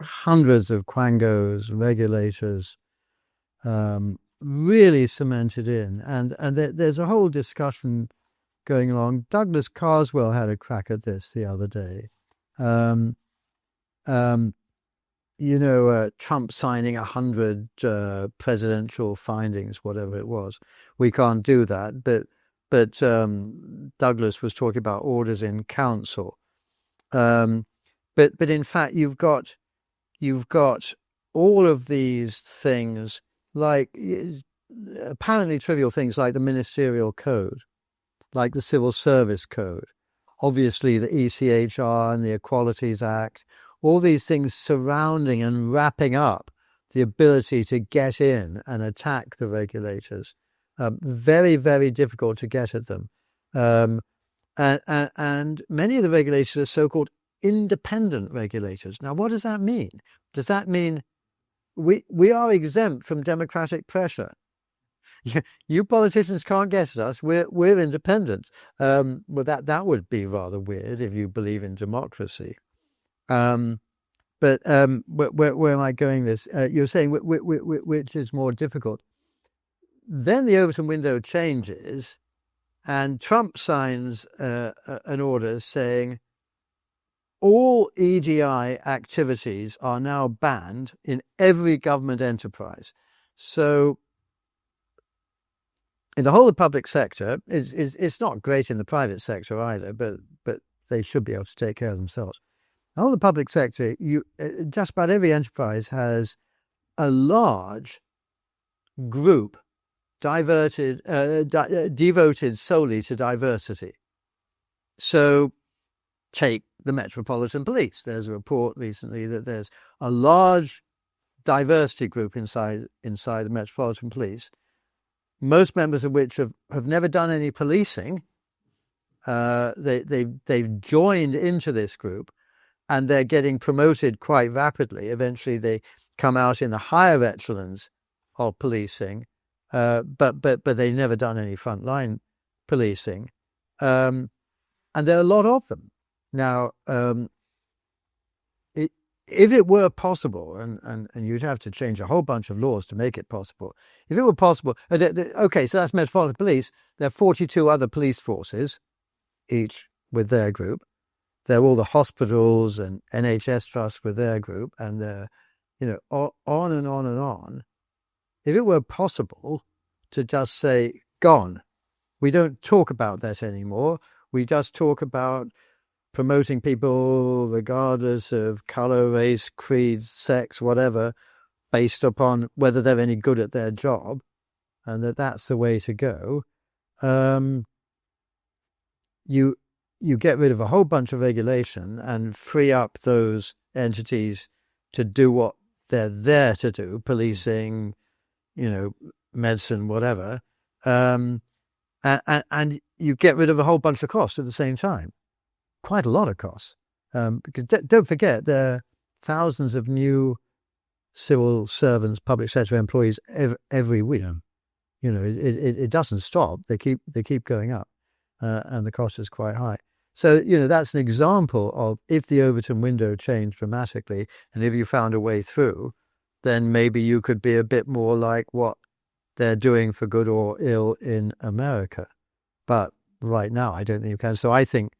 hundreds of quangos, regulators, really cemented in. And there's a whole discussion going along. Douglas Carswell had a crack at this the other day. Trump signing 100 presidential findings, whatever it was. We can't do that. But Douglas was talking about orders in council. But in fact, you've got all of these things, like apparently trivial things like the ministerial code, like the civil service code, obviously the ECHR and the Equalities Act, all these things surrounding and wrapping up the ability to get in and attack the regulators. Very, very difficult to get at them. And many of the regulators are so-called independent regulators. Now, what does that mean? Does that mean we are exempt from democratic pressure? You politicians can't get at us. We're independent. Well, that would be rather weird if you believe in democracy. But where am I going? This you're saying which is more difficult? then the Overton window changes, and Trump signs an order saying all EDI activities are now banned in every government enterprise. So in the whole of the public sector, it's not great in the private sector either, but they should be able to take care of themselves. The whole of the public sector, just about every enterprise has a large group devoted solely to diversity. So take the Metropolitan Police. There's a report recently that there's a large diversity group inside the Metropolitan Police, most members of which have never done any policing. They've joined into this group, and they're getting promoted quite rapidly. Eventually, they come out in the higher echelons of policing, but they've never done any frontline policing, and there are a lot of them now. If it were possible, and you'd have to change a whole bunch of laws to make it possible. If it were possible, okay, so that's Metropolitan Police. There are 42 other police forces, each with their group. There are all the hospitals and NHS trusts with their group, and they're, on and on and on. If it were possible to just say, gone, we don't talk about that anymore. We just talk about promoting people regardless of colour, race, creed, sex, whatever, based upon whether they're any good at their job, and that's the way to go. You get rid of a whole bunch of regulation and free up those entities to do what they're there to do, policing, medicine, whatever, and you get rid of a whole bunch of costs at the same time. Quite a lot of costs, because don't forget, there are thousands of new civil servants, public sector employees every week. Yeah. It doesn't stop. They keep going up, and the cost is quite high. So that's an example of, if the Overton window changed dramatically, and if you found a way through, then maybe you could be a bit more like what they're doing, for good or ill, in America. But right now, I don't think you can. So I think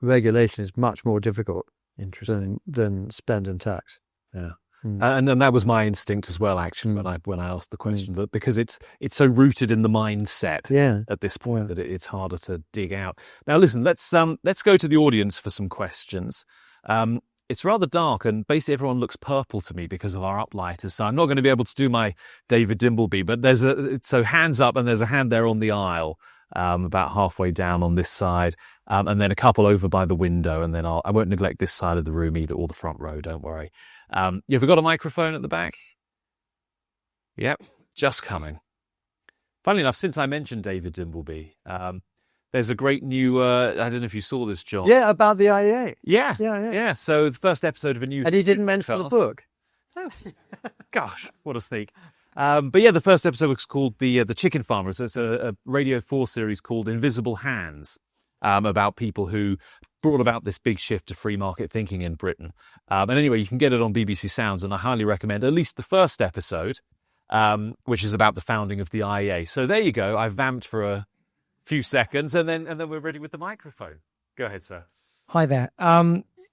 regulation is much more difficult than spend and tax. Yeah. And that was my instinct as well, actually, when I asked the question, that because it's so rooted in the mindset at this point that it's harder to dig out. Now, listen, let's go to the audience for some questions. It's rather dark, and basically everyone looks purple to me because of our uplighters. So I'm not going to be able to do my David Dimbleby, but so hands up, and there's a hand there on the aisle, about halfway down on this side, and then a couple over by the window, and then I won't neglect this side of the room either, or the front row, don't worry. You ever got a microphone at the back? Yep, just coming. Funnily enough, since I mentioned David Dimbleby, there's a great new, I don't know if you saw this, John. Yeah, about the IEA. Yeah. So the first episode of a new... And he didn't mention the book. Oh, gosh, what a sneak. But yeah, the first episode was called The Chicken Farmer. So it's a Radio 4 series called Invisible Hands, about people who brought about this big shift to free market thinking in Britain. And anyway, you can get it on BBC Sounds, and I highly recommend at least the first episode, which is about the founding of the IEA. So there you go. I've vamped for a few seconds, and then we're ready with the microphone. Go ahead, sir. Hi there.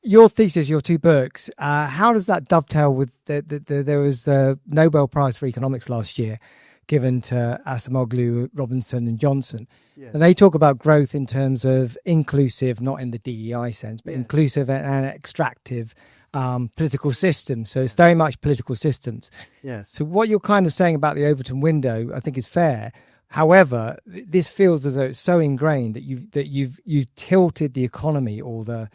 Your thesis, your two books, how does that dovetail with there was the Nobel Prize for Economics last year given to Acemoglu, Robinson and Johnson. Yes. And they talk about growth in terms of inclusive, not in the DEI sense, but inclusive and extractive political systems. So it's very much political systems. Yes. So what you're kind of saying about the Overton window, I think is fair. However, this feels as though it's so ingrained that you've tilted the economy, or the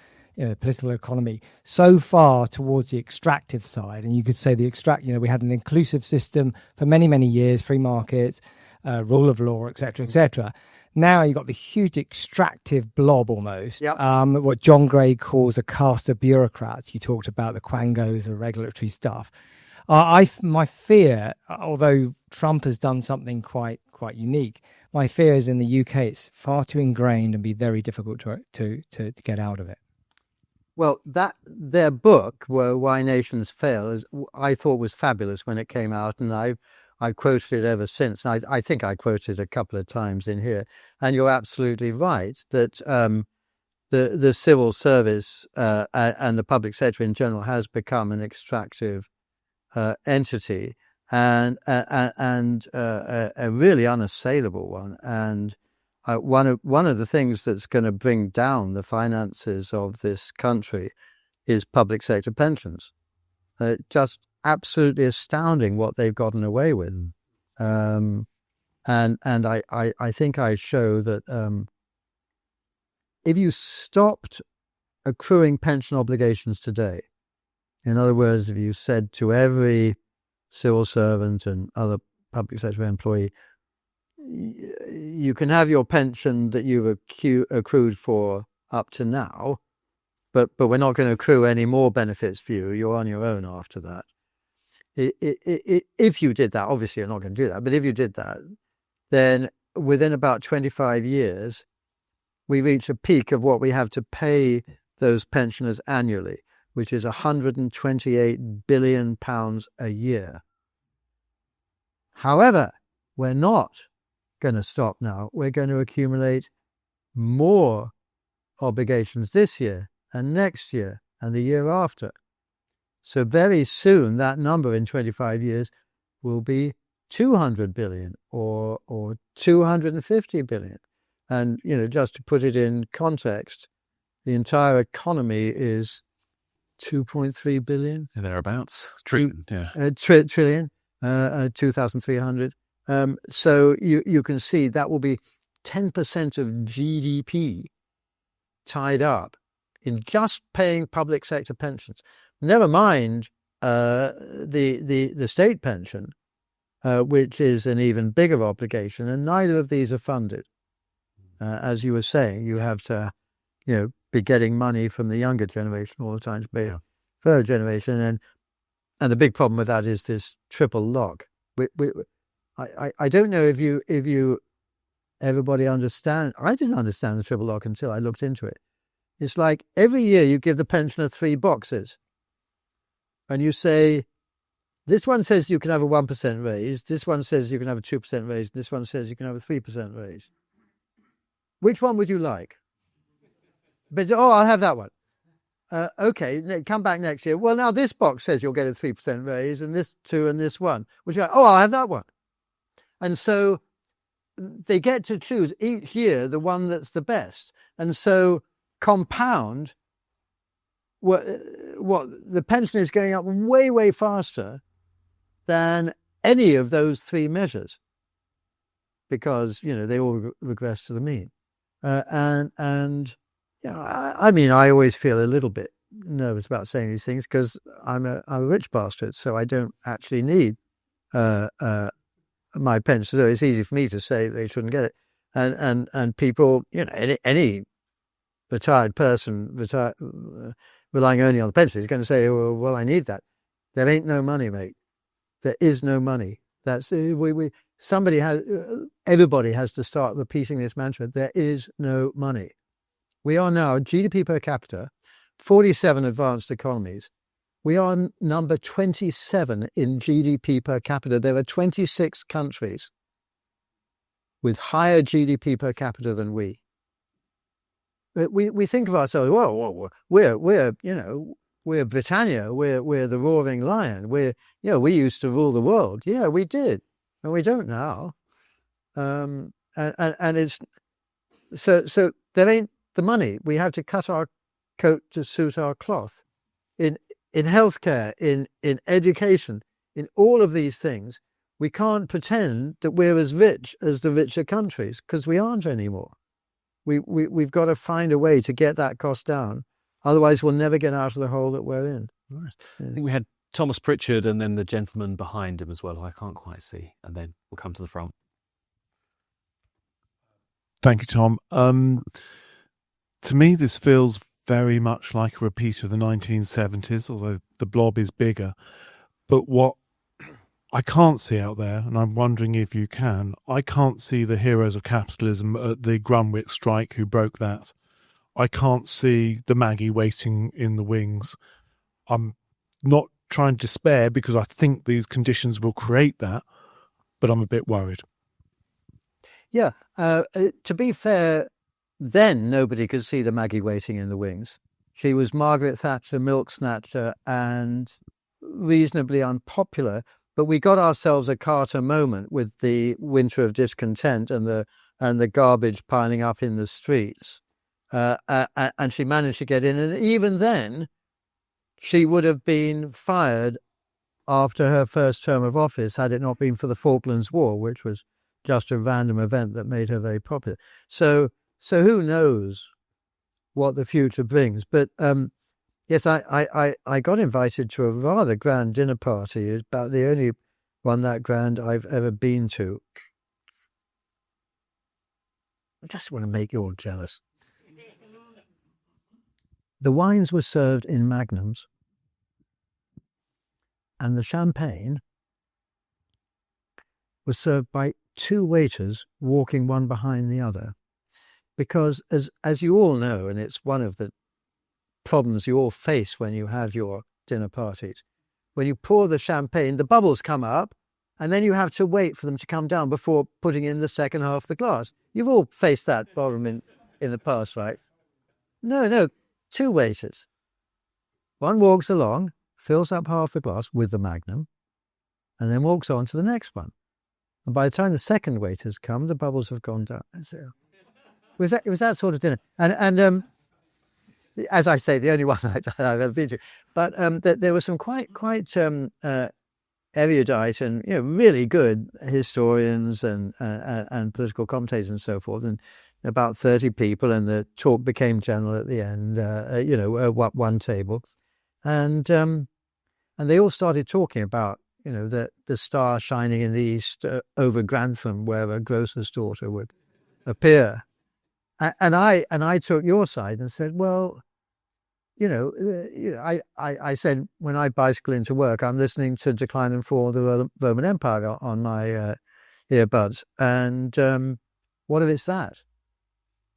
political economy, so far towards the extractive side. And you could say we had an inclusive system for many, many years, free markets, rule of law, etc., etc. Now you've got the huge extractive blob almost, what John Gray calls a caste of bureaucrats. You talked about the quangos, the regulatory stuff. My fear, although Trump has done something quite unique, my fear is in the UK it's far too ingrained and be very difficult to get out of it. Well, their book, Why Nations Fail, I thought was fabulous when it came out, and I've I've quoted it ever since. I think I quoted it a couple of times in here. And you're absolutely right that the civil service and the public sector in general has become an extractive entity and a really unassailable one. And one of the things that's going to bring down the finances of this country is public sector pensions. Just absolutely astounding what they've gotten away with. And I think I show that if you stopped accruing pension obligations today, in other words, if you said to every civil servant and other public sector employee, you can have your pension that you've accrued for up to now, but we're not going to accrue any more benefits for you. You're on your own after that. If you did that, obviously you're not going to do that, but if you did that, then within about 25 years, we reach a peak of what we have to pay those pensioners annually, which is £128 billion a year. However, we're not going to stop now. We're going to accumulate more obligations this year and next year and the year after. So very soon, that number in 25 years will be 200 billion or 250 billion. And, just to put it in context, the entire economy is 2.3 billion. Thereabouts. Trillion, yeah. Trillion, 2,300. So you can see that will be 10% of GDP tied up in just paying public sector pensions. Never mind the state pension, which is an even bigger obligation, and neither of these are funded. As you were saying, you have to, be getting money from the younger generation all the time to pay the third generation, and the big problem with that is this triple lock. I don't know if everybody understand. I didn't understand the triple lock until I looked into it. It's like every year you give the pensioner 3 boxes. And you say, this one says you can have a 1% raise, this one says you can have a 2% raise, this one says you can have a 3% raise. Which one would you like? But, I'll have that one. Okay, come back next year. Well, now this box says you'll get a 3% raise, and this 2 and this 1. Would you like? I'll have that one. And so they get to choose each year the one that's the best. And so compound what the pension is going up way, way faster than any of those 3 measures, because they all regress to the mean. I always feel a little bit nervous about saying these things because I'm a rich bastard, so I don't actually need my pension. So it's easy for me to say they shouldn't get it, and people, any retired person relying only on the pension is going to say, well, I need that. There ain't no money, mate. There is no money. That's everybody has to start repeating this mantra. There is no money. We are now GDP per capita, 47 advanced economies. We are number 27 in GDP per capita. There are 26 countries with higher GDP per capita than we. We think of ourselves, well, we're Britannia, we're the roaring lion, we used to rule the world. Yeah, we did, and we don't now. And it's so there ain't the money. We have to cut our coat to suit our cloth. In healthcare, in education, in all of these things, we can't pretend that we're as rich as the richer countries, because we aren't anymore. We've got to find a way to get that cost down. Otherwise, we'll never get out of the hole that we're in. Right. Yeah. I think we had Thomas Pritchard and then the gentleman behind him as well, who I can't quite see. And then we'll come to the front. Thank you, Tom. To me, this feels very much like a repeat of the 1970s, although the blob is bigger. But what I can't see out there, and I'm wondering if you can, I can't see the heroes of capitalism at the Grunwick strike who broke that. I can't see the Maggie waiting in the wings. I'm not trying to despair because I think these conditions will create that. but I'm a bit worried. Yeah. To be fair, then nobody could see the Maggie waiting in the wings. She was Margaret Thatcher, milk snatcher, and reasonably unpopular. But we got ourselves a Carter moment with the winter of discontent and the garbage piling up in the streets. And she managed to get in. And even then, she would have been fired after her first term of office had it not been for the Falklands War, which was just a random event that made her very popular. So who knows what the future brings? But yes, I got invited to a rather grand dinner party. It's about the only one that grand I've ever been to. I just want to make you all jealous. The wines were served in magnums, and the champagne was served by two waiters walking one behind the other. Because as you all know, and it's one of the problems you all face when you have your dinner parties, when you pour the champagne, the bubbles come up, and then you have to wait for them to come down before putting in the second half of the glass. You've all faced that problem in the past, right? No, two waiters. One walks along, fills up half the glass with the magnum, and then walks on to the next one. And by the time the second waiters come, the bubbles have gone down. So it was that sort of dinner. And as I say, the only one I've ever been to. But there were some quite erudite and really good historians and political commentators and so forth, and about 30 people, and the talk became general at the end. One table, and they all started talking about the star shining in the east over Grantham, where a grocer's daughter would appear. And I took your side and said, well, I said, when I bicycle into work, I'm listening to Decline and Fall of the Roman Empire on my earbuds. And what if it's that?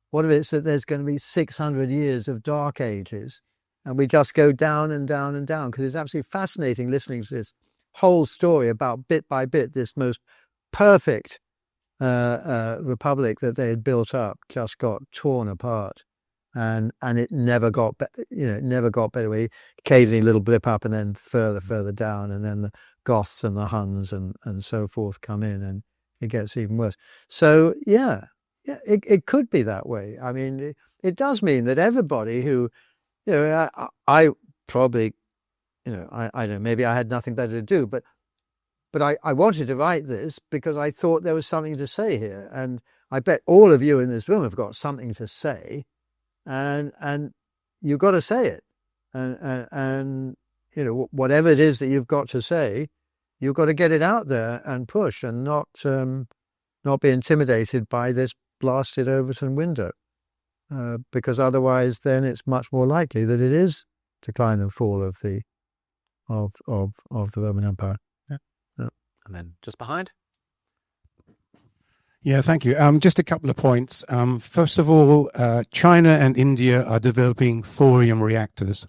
What if it's that there's going to be 600 years of dark ages and we just go down and down and down? Because it's absolutely fascinating listening to this whole story about bit by bit this most perfect republic that they had built up just got torn apart, and it never got better. We occasionally a little blip up and then further down, and then the Goths and the Huns and so forth come in, and it gets even worse. So it could be that way. I mean, it does mean that everybody who I probably I don't know, maybe I had nothing better to do, but I wanted to write this because I thought there was something to say here. And I bet all of you in this room have got something to say, and you've got to say it. And whatever it is that you've got to say, you've got to get it out there and push, and not be intimidated by this blasted Overton window. Because otherwise then it's much more likely that it is decline and fall of the Roman Empire. And then just behind. Yeah, thank you. Just a couple of points. First of all, China and India are developing thorium reactors,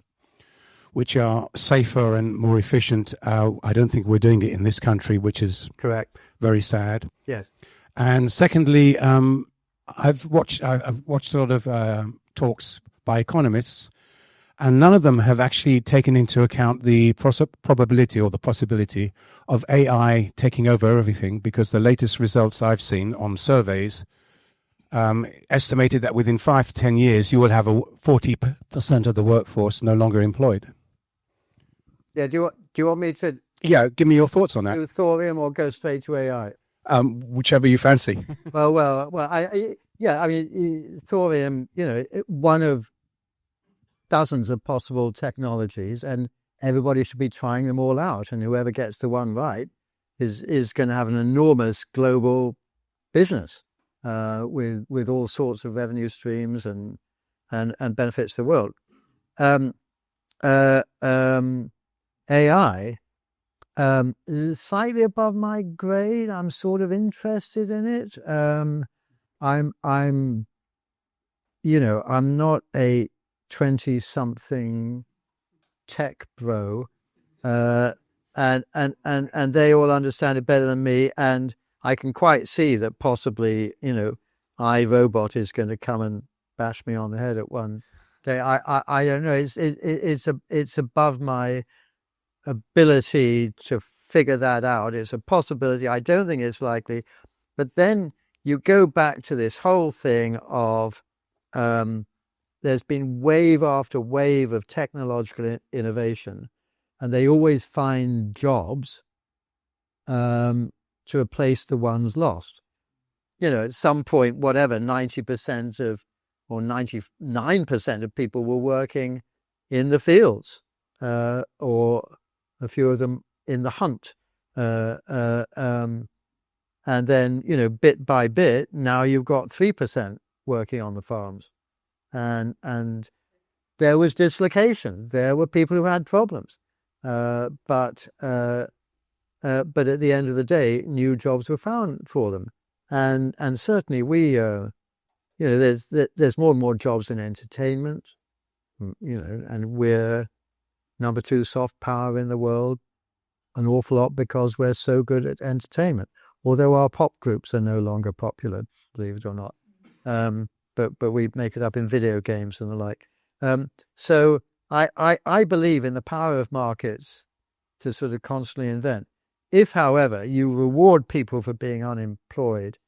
which are safer and more efficient. I don't think we're doing it in this country, which is Correct. very sad. Yes. And secondly, I've watched a lot of talks by economists, and none of them have actually taken into account the probability or the possibility of AI taking over everything, because the latest results I've seen on surveys estimated that within 5 to 10 years you will have 40% of the workforce no longer employed. Yeah. Do you want me to? Yeah, give me your thoughts on that. Do thorium or go straight to AI? Whichever you fancy. Well. I mean, thorium. One of dozens of possible technologies, and everybody should be trying them all out, and whoever gets the one right is going to have an enormous global business with all sorts of revenue streams and benefits the world. AI is slightly above my grade. I'm sort of interested in it. I'm not a 20-something tech bro, and they all understand it better than me. And I can quite see that possibly, iRobot is going to come and bash me on the head at one day. I don't know. It's above my ability to figure that out. It's a possibility. I don't think it's likely. But then you go back to this whole thing of there's been wave after wave of technological innovation, and they always find jobs to replace the ones lost. At some point, whatever, 90% of or 99% of people were working in the fields, or a few of them in the hunt. And then, bit by bit, now you've got 3% working on the farms. And there was dislocation. There were people who had problems. But at the end of the day, new jobs were found for them. And certainly we, there's more and more jobs in entertainment, and we're number 2 soft power in the world an awful lot because we're so good at entertainment. Although our pop groups are no longer popular, believe it or not. But we make it up in video games and the like. So I believe in the power of markets to sort of constantly invent. If, however, you reward people for being unemployed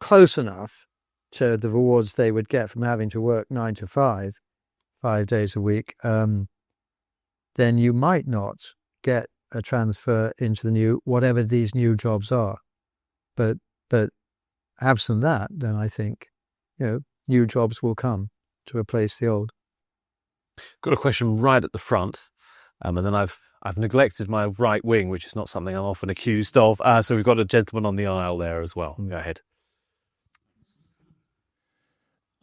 close enough to the rewards they would get from having to work 9 to 5 days a week, then you might not get a transfer into the whatever these new jobs are. But absent that, then I think, new jobs will come to replace the old. Got a question right at the front, and then I've neglected my right wing, which is not something I'm often accused of. So we've got a gentleman on the aisle there as well. Go ahead.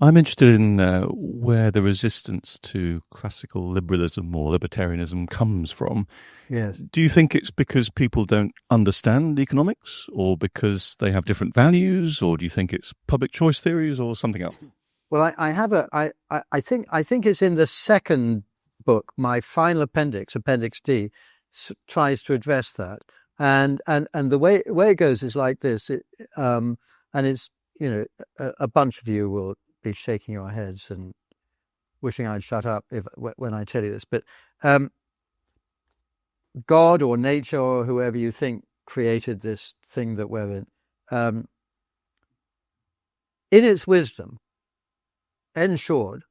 I'm interested in where the resistance to classical liberalism or libertarianism comes from. Yes. Do you think it's because people don't understand economics, or because they have different values, or do you think it's public choice theories or something else? Well, I think it's in the second book. My final appendix, Appendix D, tries to address that. And the way it goes is like this. And it's, a bunch of you will be shaking your heads and wishing I'd shut up when I tell you this. But God or nature or whoever you think created this thing that we're in its wisdom, ensured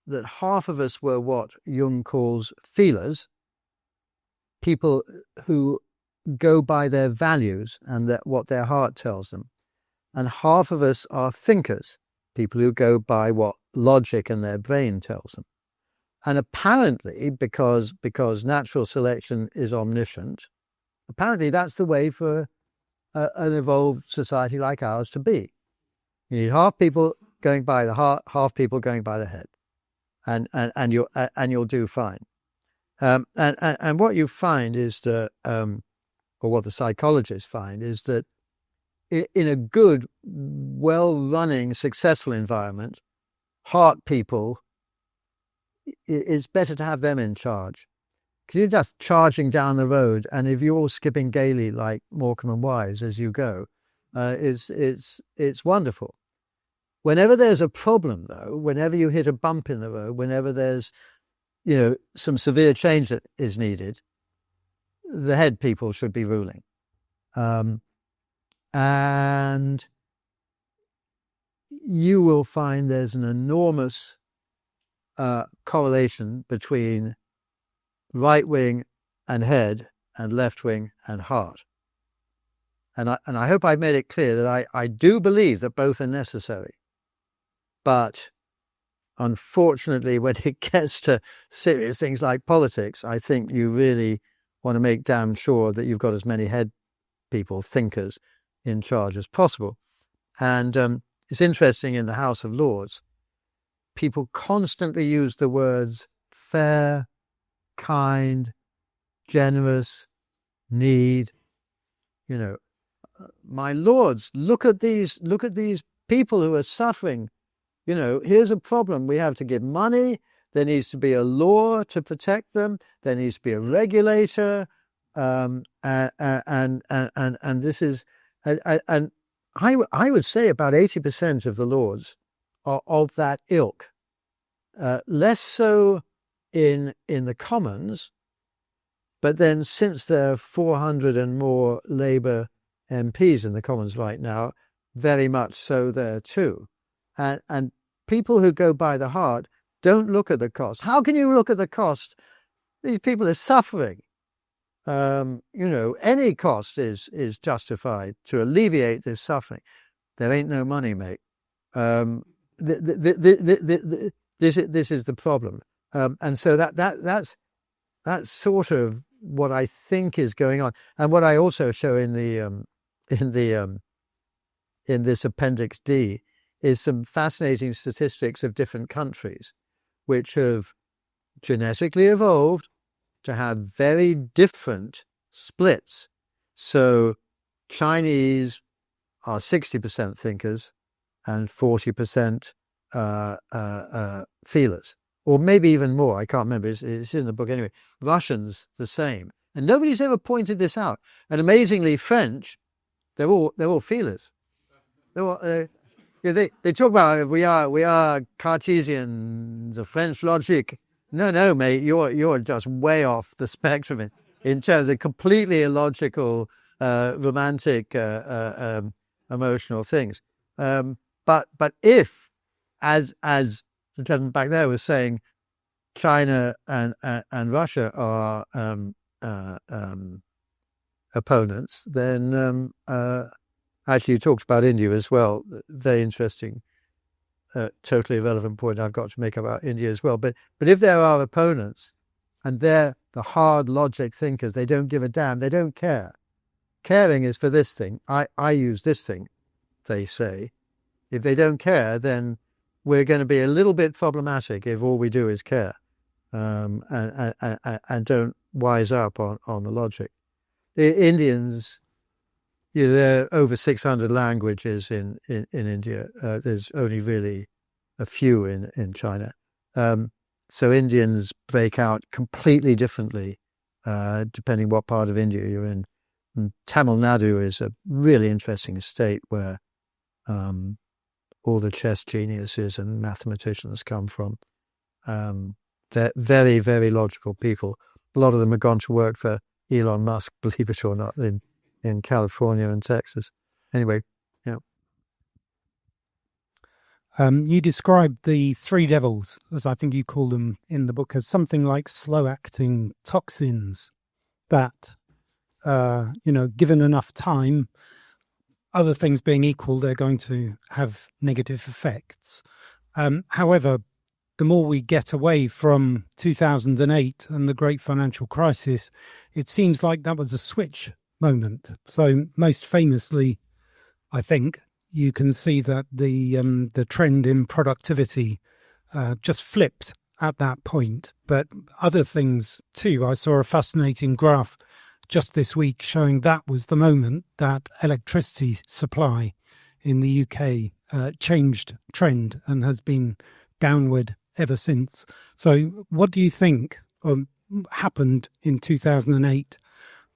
that half of us were what Jung calls feelers, people who go by their values and what their heart tells them, and half of us are thinkers, people who go by what logic and their brain tells them. And apparently, because natural selection is omniscient, apparently that's the way for an evolved society like ours to be. You need half people going by the heart, half people going by the head, and you'll do fine. And what you find is that, or what the psychologists find, is that in a good, well-running, successful environment, heart people, it's better to have them in charge. Because you're just charging down the road, and if you're all skipping gaily like Morecambe and Wise as you go, it's wonderful. Whenever there's a problem, though, whenever you hit a bump in the road, whenever there's, some severe change that is needed, the head people should be ruling. And you will find there's an enormous correlation between right wing and head and left wing and heart. And I hope I've made it clear that I do believe that both are necessary. But unfortunately, when it gets to serious things like politics, I think you really want to make damn sure that you've got as many head people, thinkers, in charge as possible. And it's interesting, in the House of Lords, people constantly use the words fair, kind, generous, need. My lords, look at these people who are suffering. Here's a problem. We have to give money. There needs to be a law to protect them. There needs to be a regulator. and this is, and I would say about 80% of the Lords are of that ilk. Less so in the Commons, but then since there are 400 and more Labour MPs in the Commons right now, very much so there too. And people who go by the heart don't look at the cost. How can you look at the cost? These people are suffering. Any cost is justified to alleviate this suffering. There ain't no money, mate. This is the problem. And so that's sort of what I think is going on, and what I also show in this Appendix D is some fascinating statistics of different countries, which have genetically evolved to have very different splits. So Chinese are 60% thinkers and 40% feelers, or maybe even more. I can't remember. It's in the book anyway. Russians, the same. And nobody's ever pointed this out. And amazingly, French, they're all feelers. They talk about we are Cartesian, the French logic. No, mate, you're just way off the spectrum in terms of completely illogical, romantic, emotional things. But if, as the gentleman back there was saying, China and Russia are opponents, then actually you talked about India as well. Very interesting, totally irrelevant point I've got to make about India as well. But if there are opponents and they're the hard logic thinkers, they don't give a damn, they don't care. Caring is for this thing. I use this thing, they say. If they don't care, then we're going to be a little bit problematic if all we do is care and don't wise up on the logic. The Indians, there are over 600 languages in India. There's only really a few in China. So Indians break out completely differently depending what part of India you're in. And Tamil Nadu is a really interesting state where all the chess geniuses and mathematicians come from. They're very, very logical people. A lot of them have gone to work for Elon Musk, believe it or not, in California and Texas. Anyway, yeah. You described the three devils, as I think you call them in the book, as something like slow-acting toxins that, given enough time, other things being equal, they're going to have negative effects. However, the more we get away from 2008 and the great financial crisis, it seems like that was a switch moment. So most famously, I think, you can see that the trend in productivity just flipped at that point. But other things too. I saw a fascinating graph just this week showing that was the moment that electricity supply in the UK changed trend and has been downward ever since. So what do you think happened in 2008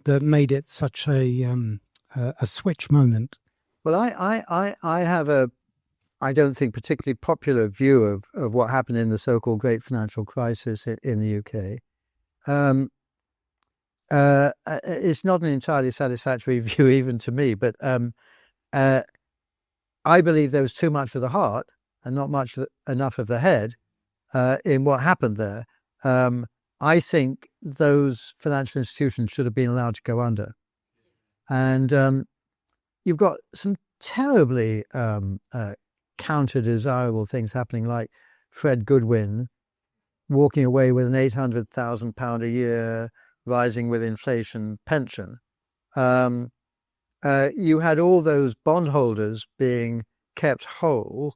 that made it such a switch moment? Well, I have I don't think particularly popular view of what happened in the so-called Great Financial Crisis in the UK. It's not an entirely satisfactory view even to me, but I believe there was too much of the heart and not enough of the head in what happened there. I think those financial institutions should have been allowed to go under. And you've got some terribly counter-desirable things happening, like Fred Goodwin walking away with an £800,000 a year rising with inflation pension. You had all those bondholders being kept whole.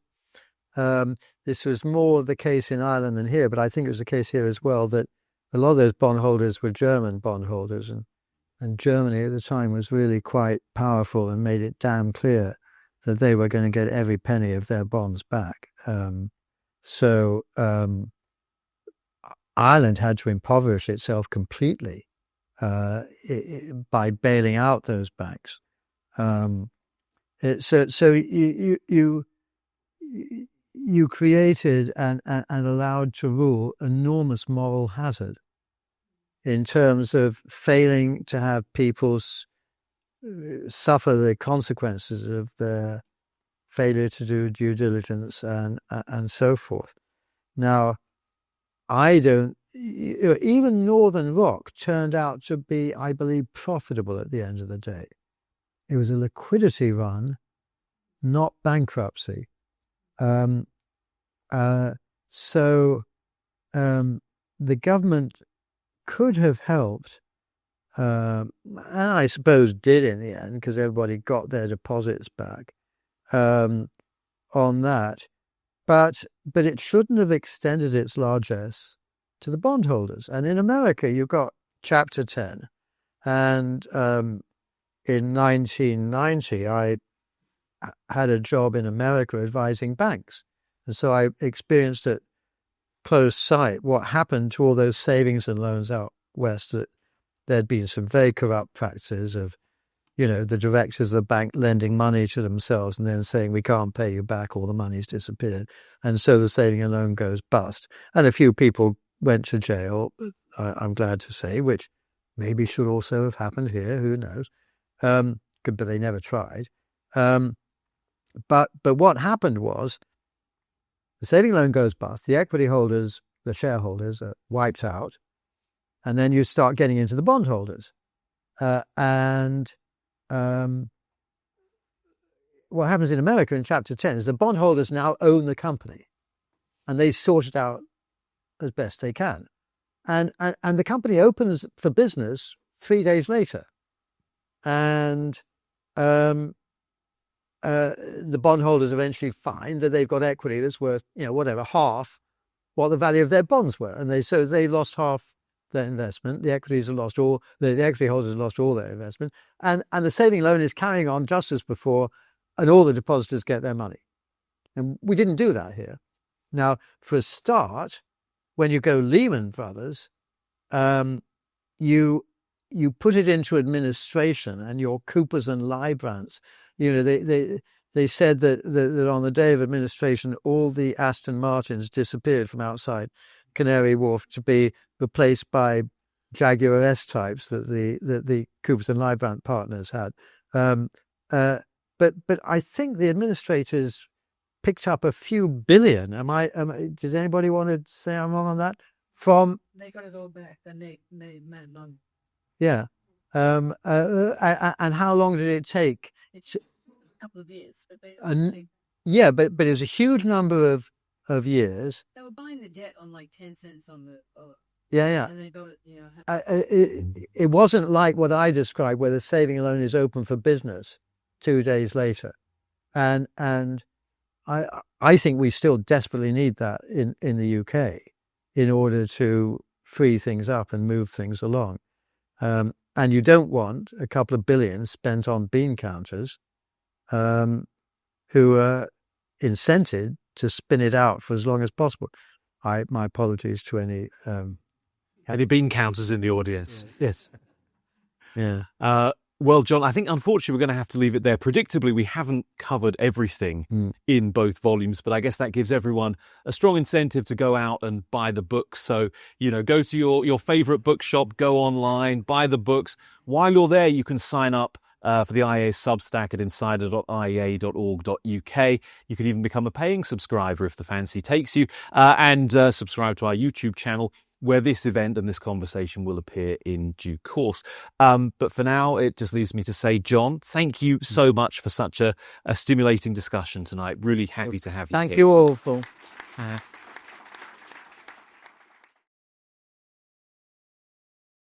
This was more the case in Ireland than here, but I think it was the case here as well, that a lot of those bondholders were German bondholders, and Germany at the time was really quite powerful and made it damn clear that they were going to get every penny of their bonds back. So Ireland had to impoverish itself completely by bailing out those banks. So you created and allowed to rule enormous moral hazard in terms of failing to have people suffer the consequences of their failure to do due diligence and so forth. Now, even Northern Rock turned out to be, I believe, profitable at the end of the day. It was a liquidity run, not bankruptcy. So the government could have helped, and I suppose did in the end, because everybody got their deposits back on that. But it shouldn't have extended its largesse to the bondholders. And in America, you've got Chapter 10. And in 1990, I had a job in America advising banks. And so I experienced at close sight what happened to all those savings and loans out west, that there'd been some very corrupt practices of, the directors of the bank lending money to themselves and then saying, we can't pay you back, all the money's disappeared. And so the saving and loan goes bust. And a few people went to jail, I'm glad to say, which maybe should also have happened here, who knows. But they never tried. But what happened was the saving loan goes bust, the equity holders, the shareholders are wiped out, and then you start getting into the bondholders. What happens in America in Chapter 10 is the bondholders now own the company, and they sort it out as best they can. And the company opens for business 3 days later. And the bondholders eventually find that they've got equity that's worth, half what the value of their bonds were. And they lost half their investment. The equities have lost all, the equity holders have lost all their investment. And the saving loan is carrying on just as before, and all the depositors get their money. And we didn't do that here. Now, for a start, when you go Lehman Brothers, you put it into administration, and your Coopers and Lybrandts, they said that on the day of administration, all the Aston Martins disappeared from outside Canary Wharf to be replaced by Jaguar S-types that the Coopers and Lybrand partners had. But I think the administrators picked up a few billion. Does anybody want to say I'm wrong on that? They got it all back, and they made money. Yeah. And how long did it take? It's a couple of years. But but it was a huge number of years. They were buying the debt on like 10 cents on the... Yeah. And they got it, it wasn't like what I described, where the saving loan is open for business 2 days later. And I think we still desperately need that in the UK in order to free things up and move things along. And you don't want a couple of billion spent on bean counters who are incented to spin it out for as long as possible. My apologies to any bean counters in the audience. Yes. Yeah. Well, John, I think unfortunately we're going to have to leave it there. Predictably, we haven't covered everything in both volumes, but I guess that gives everyone a strong incentive to go out and buy the books. So, go to your favourite bookshop, go online, buy the books. While you're there, you can sign up for the IEA Substack at insider.iea.org.uk. You can even become a paying subscriber if the fancy takes you, and subscribe to our YouTube channel, where this event and this conversation will appear in due course. But for now, it just leaves me to say, John, thank you so much for such a stimulating discussion tonight. Really happy to have you here. Thank you all for...